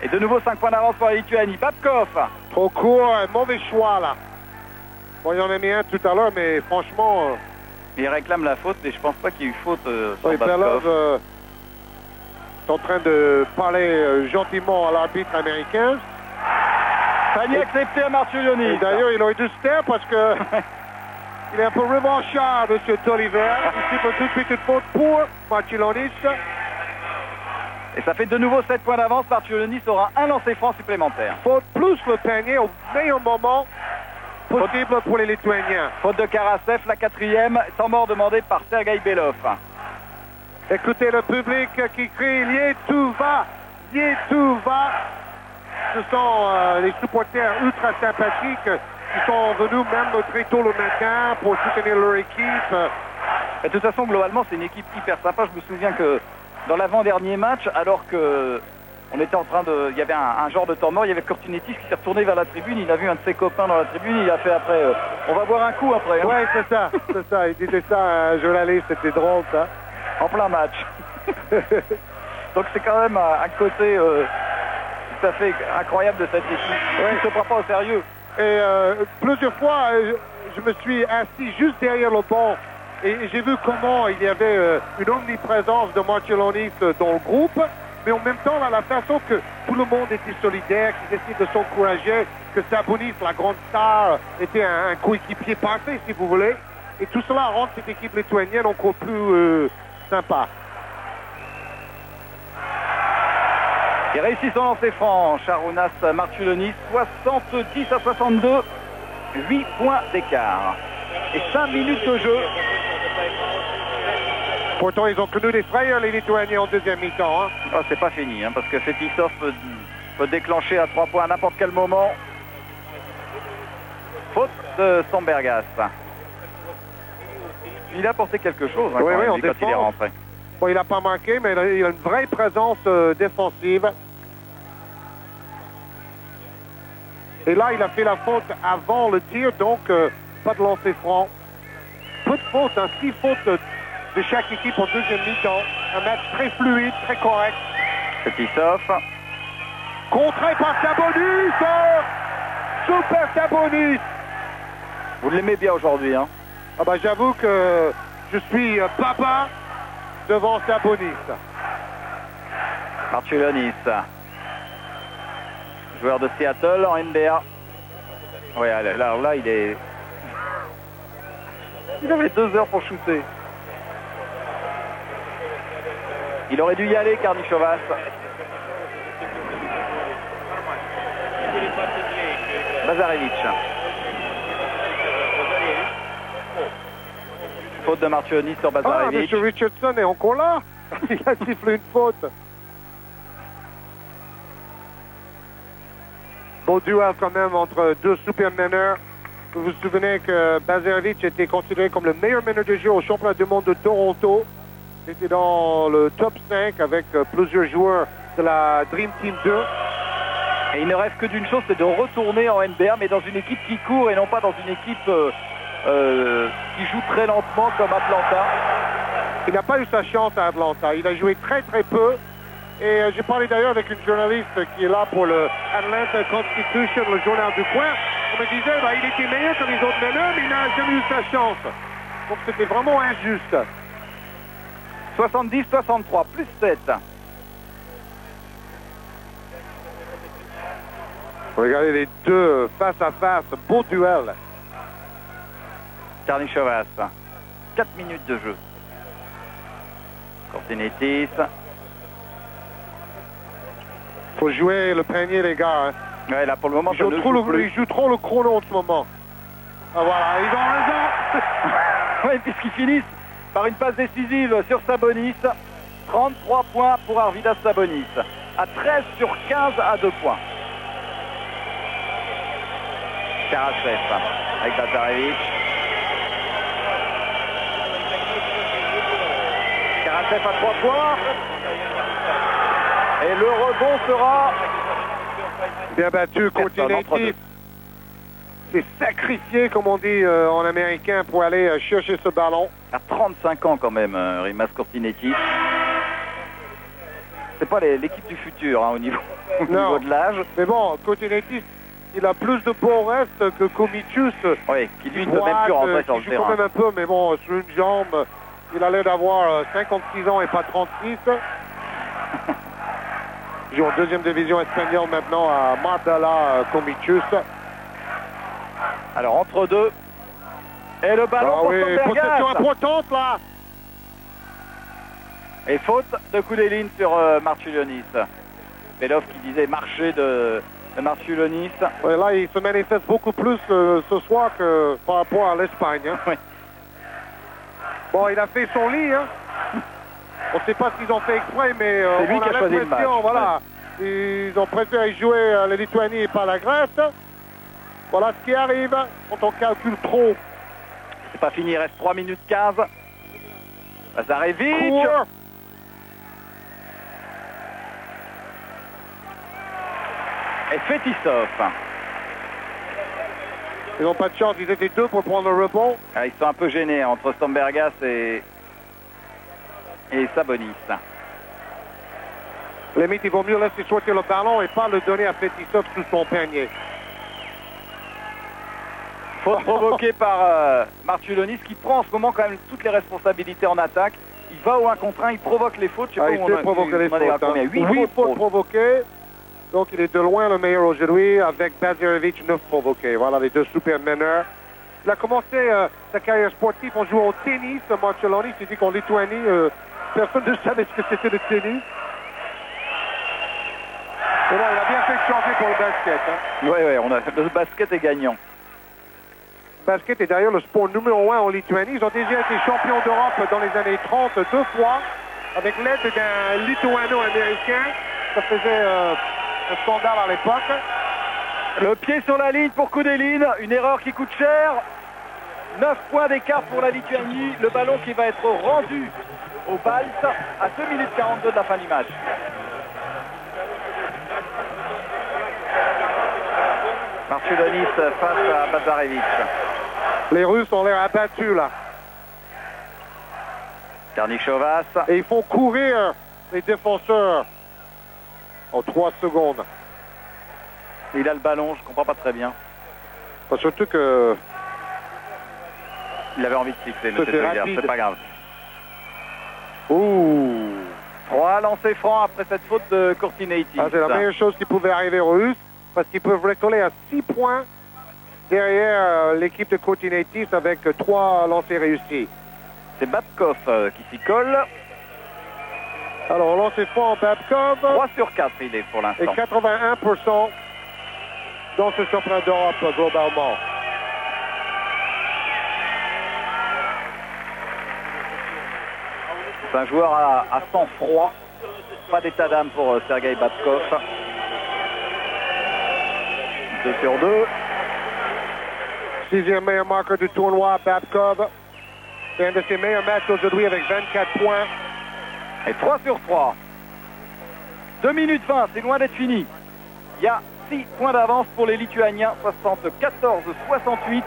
Et de nouveau 5 points d'avance pour la Lituanie. Babkov. Trop court, mauvais choix là. Bon, il y en a mis un tout à l'heure, mais franchement... Il réclame la faute, mais je pense pas qu'il y ait eu faute sur oui, Babkov. Est en train de parler gentiment à l'arbitre américain. Panier accepté à Marciulionis. D'ailleurs, il aurait dû se taire parce que il est un peu revanchard, M. Toliver. Il siffle tout de suite une faute pour Marciulionis. Et ça fait de nouveau 7 points d'avance. Marciulionis aura un lancer franc supplémentaire. Faute plus le panier au meilleur moment possible pour les Lituaniens. Faute de Karasev, la 4e, sans mort demandée par Sergei Belov. Écoutez le public qui crie « Lietuva! Lietuva !» Ce sont les supporters ultra sympathiques qui sont venus même très tôt le matin pour soutenir leur équipe. De toute façon, globalement, c'est une équipe hyper sympa. Je me souviens que dans l'avant-dernier match, alors que on était en train de... Il y avait un genre de temps mort, il y avait Kurtinaitis qui s'est retourné vers la tribune, il a vu un de ses copains dans la tribune, il a fait après... on va boire un coup après. Hein. Ouais, c'est ça, c'est ça. Il disait ça à un journaliste, c'était drôle, ça. En plein match. Donc c'est quand même un côté tout à fait incroyable de cette équipe. Ouais. Il ne se prend pas au sérieux. Et plusieurs fois, je me suis assis juste derrière le banc et j'ai vu comment il y avait une omniprésence de Marciulionis dans le groupe, mais en même temps, là, la façon que tout le monde était solidaire, qu'ils essayaient de s'encourager, que Sabonis, la grande star, était un coéquipier parfait, si vous voulez. Et tout cela rend cette équipe lituanienne encore plus sympa. Il réussit son lancer franc, Šarūnas Marciulionis, 70-62, 8 points d'écart. Et 5 minutes de jeu. Pourtant, ils ont connu des frayeurs, les Lituaniens, en deuxième mi-temps. Hein. Oh, c'est pas fini, hein, parce que Fetisov peut déclencher à 3 points à n'importe quel moment. Faute de Stambergas. Il a apporté quelque chose hein, oui, quand, oui, quand il est rentré. Bon, il n'a pas marqué, mais il a une vraie présence défensive. Et là, il a fait la faute avant le tir, donc pas de lancer franc. Peu de fautes, hein, 6 fautes de chaque équipe en deuxième mi-temps. Un match très fluide, très correct. Fetisov. Contré par Sabonis. Super Sabonis. Vous l'aimez bien aujourd'hui, hein? Ah bah, j'avoue que je suis papa devant Sabonis. Marciulionis, joueur de Seattle en NBA. Oui, alors là, il est... Il avait 2 heures pour shooter. Il aurait dû y aller, Karnišovas. Bazarevic. Faute de Marciulionis sur Ah, Bazarevic. M. Richardson est encore là. Il a sifflé une faute. Beau duel quand même entre deux super meneurs. Vous vous souvenez que Bazarevic était considéré comme le meilleur meneur de jeu au championnat du monde de Toronto. Il était dans le top 5 avec plusieurs joueurs de la Dream Team 2. Et il ne rêve que d'une chose, c'est de retourner en NBA, mais dans une équipe qui court et non pas dans une équipe qui joue très lentement comme Atlanta. Il n'a pas eu sa chance à Atlanta. Il a joué très très peu. Et j'ai parlé d'ailleurs avec une journaliste qui est là pour le Atlanta Constitution, le journal du coin. On me disait il était meilleur que les autres meneurs, mais il n'a jamais eu sa chance. Donc c'était vraiment injuste. 70-63, plus 7. Regardez les deux face à face, beau duel. Karnišovas, 4 minutes de jeu. Kortinaitis. Faut jouer le panier, les gars. Hein. Ouais, là pour le moment, Ils jouent trop le chrono en ce moment. Ah, voilà, ils ont raison. Oui, puisqu'ils finissent par une passe décisive sur Sabonis. 33 points pour Arvydas Sabonis. À 13 sur 15 à 2 points. Karasev avec Bazarevic. Karasev à 3 points. Et le rebond sera... Bien battu, Kortinaitis. C'est sacrifié, comme on dit en américain, pour aller chercher ce ballon. À 35 ans quand même, Rimas Kortinaitis. C'est pas l'équipe du futur hein, au niveau de l'âge. Mais bon, Kortinaitis, il a plus de beaux restes que Komicius. Oui, qui lui ne peut même plus rentrer sur le terrain. Il joue quand même un peu, mais bon, sur une jambe, il a l'air d'avoir 56 ans et pas 36. Il joue en deuxième division espagnole maintenant à Marbella, Komicius. Alors entre deux. Et le ballon pour Sombergas. Possession importante là. Et faute de Koudelin sur Marciulionis. Belov qui disait marcher de Marciulionis. Ouais, là, il se manifeste beaucoup plus ce soir que par rapport à l'Espagne. Hein. Oui. Bon, il a fait son lit. Hein. On ne sait pas s'ils ont fait exprès, mais c'est lui qui a choisi le match. Voilà. Ils ont préféré jouer la Lituanie et pas la Grèce. Voilà ce qui arrive quand on calcule trop. C'est pas fini, il reste 3 minutes 15. Bazarevic. Et Fetisov. Ils n'ont pas de chance, ils étaient deux pour prendre le rebond. Ah, ils sont un peu gênés entre Sombergas et Sabonis. Limite, il vaut mieux laisser sortir le ballon et pas le donner à Fetisov sous son panier. Faute provoquée par Marciulionis qui prend en ce moment quand même toutes les responsabilités en attaque. Il va au 1 contre 1, il provoque les fautes. Je sais pas il peut provoquer les fautes. Combien 8 fautes provoquées. Donc il est de loin le meilleur aujourd'hui avec Bazarevic 9 provoqués. Voilà les deux super meneurs. Il a commencé sa carrière sportive en jouant au tennis. Marciulionis, il dit qu'en Lituanie, personne ne savait ce que c'était le tennis. Mais bon, il a bien fait de changer pour le basket. Hein. Oui, le basket est gagnant. Le basket est d'ailleurs le sport numéro 1 en Lituanie. Ils ont déjà été champions d'Europe dans les années 30 2 fois avec l'aide d'un lituano-américain. Ça faisait un scandale à l'époque. Le pied sur la ligne pour Koudelin, une erreur qui coûte cher. 9 points d'écart pour la Lituanie. Le ballon qui va être rendu au Balt à 2 minutes 42 de la fin du match. Marciulionis face à Bazarevic. Les Russes ont l'air abattus là. Karnišovas. Et ils font courir les défenseurs en 3 secondes. Il a le ballon, je comprends pas très bien. Surtout que... Il avait envie de siffler, mais c'est pas grave. Ouh. 3 lancers francs après cette faute de Courtinaitis. Ah, c'est la meilleure chose qui pouvait arriver aux Russes, parce qu'ils peuvent recoller à 6 points derrière l'équipe de Courtinaitis avec 3 lancers réussis. C'est Babkov qui s'y colle. Alors, lancer franc Babkov. 3 sur 4 il est pour Et l'instant. 81% dans ce championnat d'Europe globalement. C'est un joueur à sang-froid. Pas d'état d'âme pour Sergei Babkov. 2 sur 2. 6e meilleur marqueur du tournoi, Babkov. C'est un de ses meilleurs matchs aujourd'hui avec 24 points. Et 3 sur 3. 2 minutes 20, c'est loin d'être fini. Il y a 6 points d'avance pour les Lituaniens, 74-68.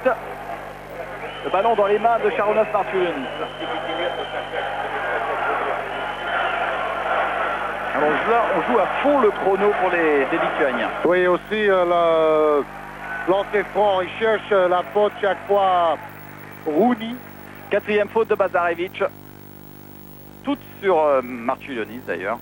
Le ballon dans les mains de Šarūnas Marčiulionis. Alors là, on joue à fond le chrono pour les Lituaniens. Oui, aussi le lancer franc, il cherche la faute chaque fois. Rooney. 4e faute de Bazarevic. Toutes sur Marčiulionis d'ailleurs.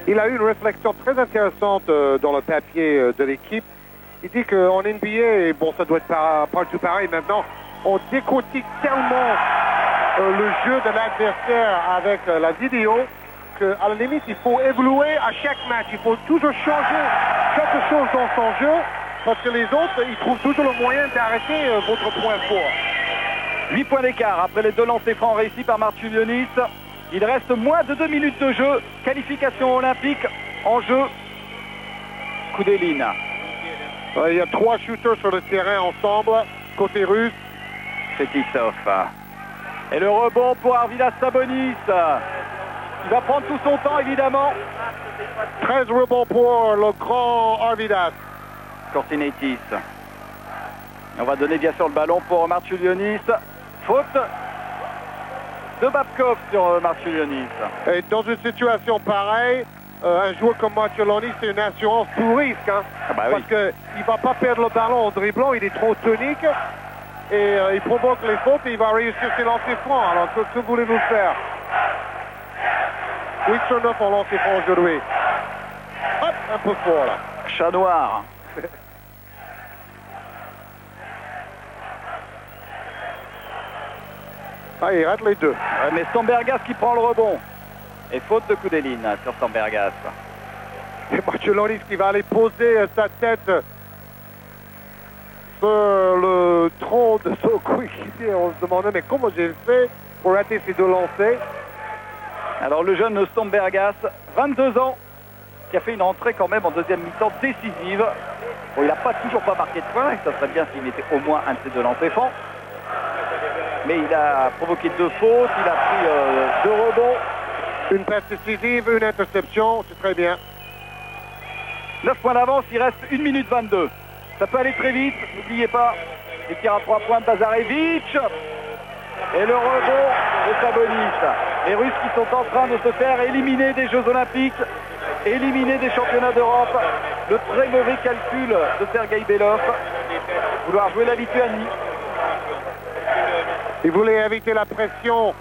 Il a eu une réflexion très intéressante dans le papier de l'équipe. Il dit qu'en NBA, et bon, ça doit être partout pareil maintenant, on décortique tellement le jeu de l'adversaire avec la vidéo qu'à la limite, il faut évoluer à chaque match. Il faut toujours changer quelque chose dans son jeu parce que les autres, ils trouvent toujours le moyen d'arrêter votre point fort. 8 points d'écart après les 2 lancers francs réussis par Marčiulionis. Il reste moins de 2 minutes de jeu. Qualification olympique en jeu. Koudelin. Il y a 3 shooters sur le terrain ensemble, côté russe. Fetisov. Et le rebond pour Arvydas Sabonis. Il va prendre tout son temps évidemment. 13 rebonds pour le grand Arvydas. Courtinaitis. On va donner bien sûr le ballon pour Marčiulionis. Faute de Babkov sur Marčiulionis. Et dans une situation pareille, un joueur comme Marčiulionis, c'est une assurance tout risque. Hein, Ah bah oui. parce qu'il ne va pas perdre le ballon en dribblant, il est trop tonique. Et il provoque les fautes et il va réussir ses lancers francs. Alors que voulez-vous faire? 8 sur 9 en lancers francs aujourd'hui. Hop, un peu fort là. Chat noir. Ah, il rate les deux. Ouais, mais Stambergas qui prend le rebond. Et faute de Koudelin sur Stambergas. Et Marčiulionis qui va aller poser sa tête sur le tronc de son coéquipier. On se demandait, mais comment j'ai fait pour rater ces 2 lancers? Alors le jeune Stambergas, 22 ans, qui a fait une entrée quand même en deuxième mi-temps décisive. Bon, il n'a toujours pas marqué de points, et ça serait bien s'il mettait au moins un de ces 2 lancers francs. Mais il a provoqué 2 fautes, il a pris 2 rebonds. Une passe décisive, une interception, c'est très bien. 9 points d'avance, il reste 1 minute 22. Ça peut aller très vite, n'oubliez pas. Les tirs à 3 points de Bazarevic. Et le rebond de Sabonis. Les Russes qui sont en train de se faire éliminer des Jeux Olympiques, éliminer des championnats d'Europe. Le très mauvais calcul de Sergei Belov. Vouloir jouer la Lituanie. Il voulait éviter la pression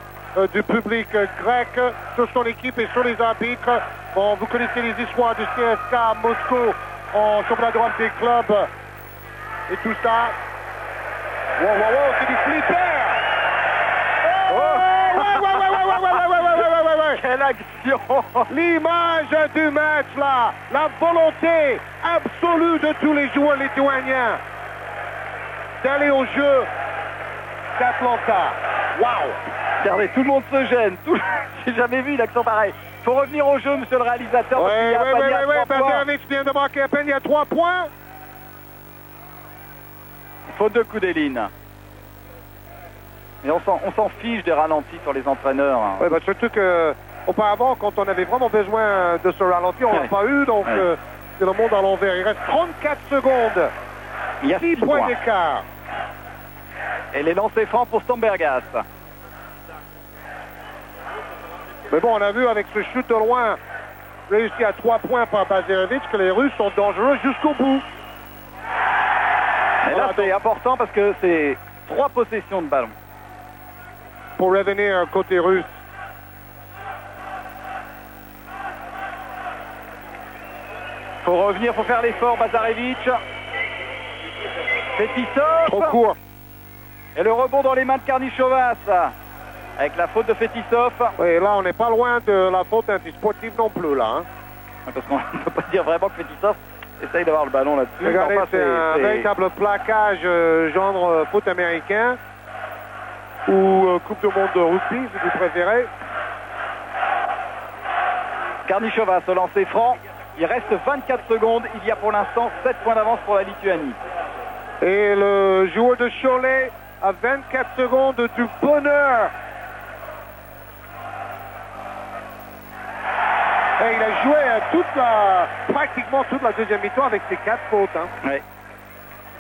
du public grec sur son équipe et sur les arbitres. Bon, vous connaissez les histoires du CSK à Moscou en championnat d'Europe des clubs et tout ça. Wow, wow, wow, c'est du flipper! Quelle action! L'image du match là, la volonté absolue de tous les joueurs lituaniens d'aller au jeu d'Atlanta. Wow! Regardez, tout le monde se gêne. J'ai jamais vu une action pareille. Il faut revenir au jeu, monsieur le réalisateur. Oui, parce qu'il y a un panier à 3 points. Bazarevic vient de marquer à peine, il y a 3 points. Faute de Koudelin. Et on s'en fiche des ralentis sur les entraîneurs. Oui, bah, surtout qu'auparavant, quand on avait vraiment besoin de ce ralenti, on ne l'a pas eu, donc c'est le monde à l'envers. Il reste 34 secondes. Il y a 6 points d'écart. Et les lancers francs pour Stambergas. Mais bon, on a vu avec ce shoot de loin, réussi à 3 points par Bazarevic, que les Russes sont dangereux jusqu'au bout. Et là, c'est important parce que c'est 3 possessions de ballon. pour revenir côté russe. Faut revenir, faut faire l'effort, Bazarevich. Fetisov. Trop court. Et le rebond dans les mains de Karnichovas. Avec la faute de Fetisov. Oui, là, on n'est pas loin de la faute antisportive non plus, là. Hein. Parce qu'on ne peut pas dire vraiment que Fetisov essaye d'avoir le ballon là-dessus. Regardez, Enfin, c'est un véritable plaquage genre foot américain ou Coupe du monde de rugby, si vous préférez. Karnichovas au lancer franc. Il reste 24 secondes. Il y a pour l'instant 7 points d'avance pour la Lituanie. Et le joueur de Cholet a 24 secondes du bonheur. Et il a joué pratiquement toute la deuxième mi-temps avec ses 4 fautes. Hein. Ouais.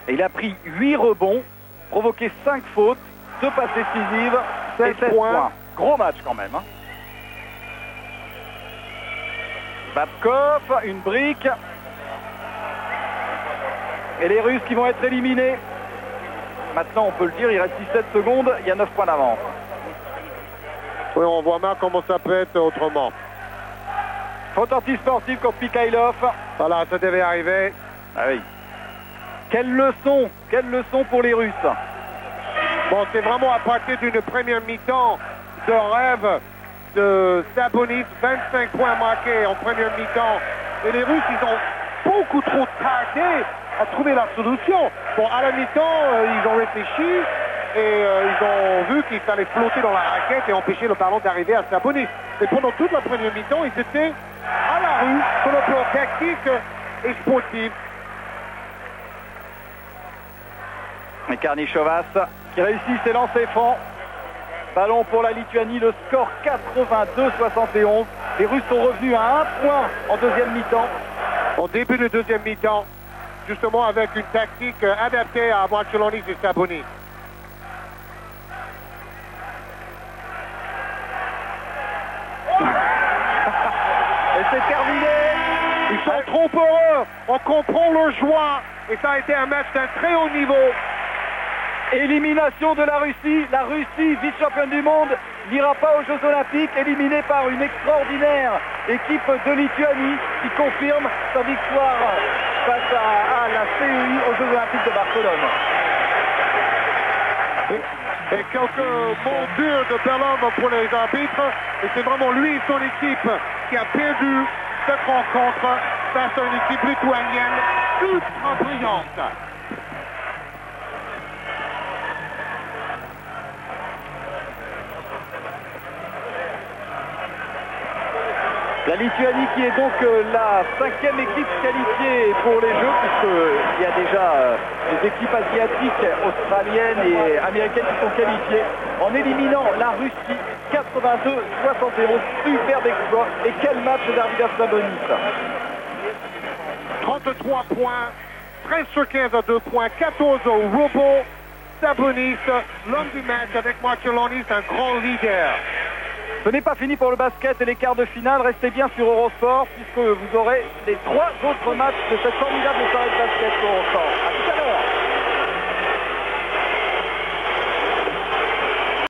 Et il a pris 8 rebonds, provoqué 5 fautes, 2 passes décisives et 7 points. Gros match quand même. Hein. Babkov, une brique. Et les Russes qui vont être éliminés. Maintenant, on peut le dire, il reste 17 secondes, il y a 9 points d'avance. Oui, on voit mal comment ça peut être autrement. Faute anti-sportive contre Mikhailov. Voilà, ça devait arriver. Ah oui. Quelle leçon pour les Russes. Bon, c'est vraiment à partir d'une première mi-temps de rêve de Sabonis, 25 points marqués en première mi-temps. Et les Russes, ils ont beaucoup trop tardé à trouver la solution. Bon, à la mi-temps, ils ont réfléchi et ils ont vu qu'il fallait flotter dans la raquette et empêcher le ballon d'arriver à Sabonis. Et pendant toute la première mi-temps, ils étaient à la rue sur le plan tactique et sportif. Et Karnichovas qui réussit ses lancers francs. Ballon pour la Lituanie, le score 82-71. Les Russes sont revenus à 1 point en deuxième mi-temps. Au début de deuxième mi-temps, justement avec une tactique adaptée à Marciulionis et Sabonis. Et c'est terminé. Ils sont trop heureux. On comprend leur joie. Et ça a été un match d'un très haut niveau. Élimination de la Russie. La Russie, vice-championne du monde, n'ira pas aux Jeux Olympiques, éliminée par une extraordinaire équipe de Lituanie qui confirme sa victoire face à la CEI aux Jeux Olympiques de Barcelone. Et quelques mots durs de Bellum pour les arbitres. Et c'est vraiment lui et son équipe qui a perdu cette rencontre face à une équipe lituanienne ultra brillante. La Lituanie qui est donc la 5e équipe qualifiée pour les Jeux, puisqu'il y a déjà des équipes asiatiques, australiennes et américaines qui sont qualifiées, en éliminant la Russie 82-71. Superbe exploit. Et quel match d'Arvidas Sabonis. 33 points, 13 sur 15 à 2 points, 14 au rebond. Sabonis, l'homme du match avec Marciulionis, un grand leader. Ce n'est pas fini pour le basket et les quarts de finale. Restez bien sur Eurosport puisque vous aurez les 3 autres matchs de cette formidable soirée de basket sur Eurosport. À tout à l'heure.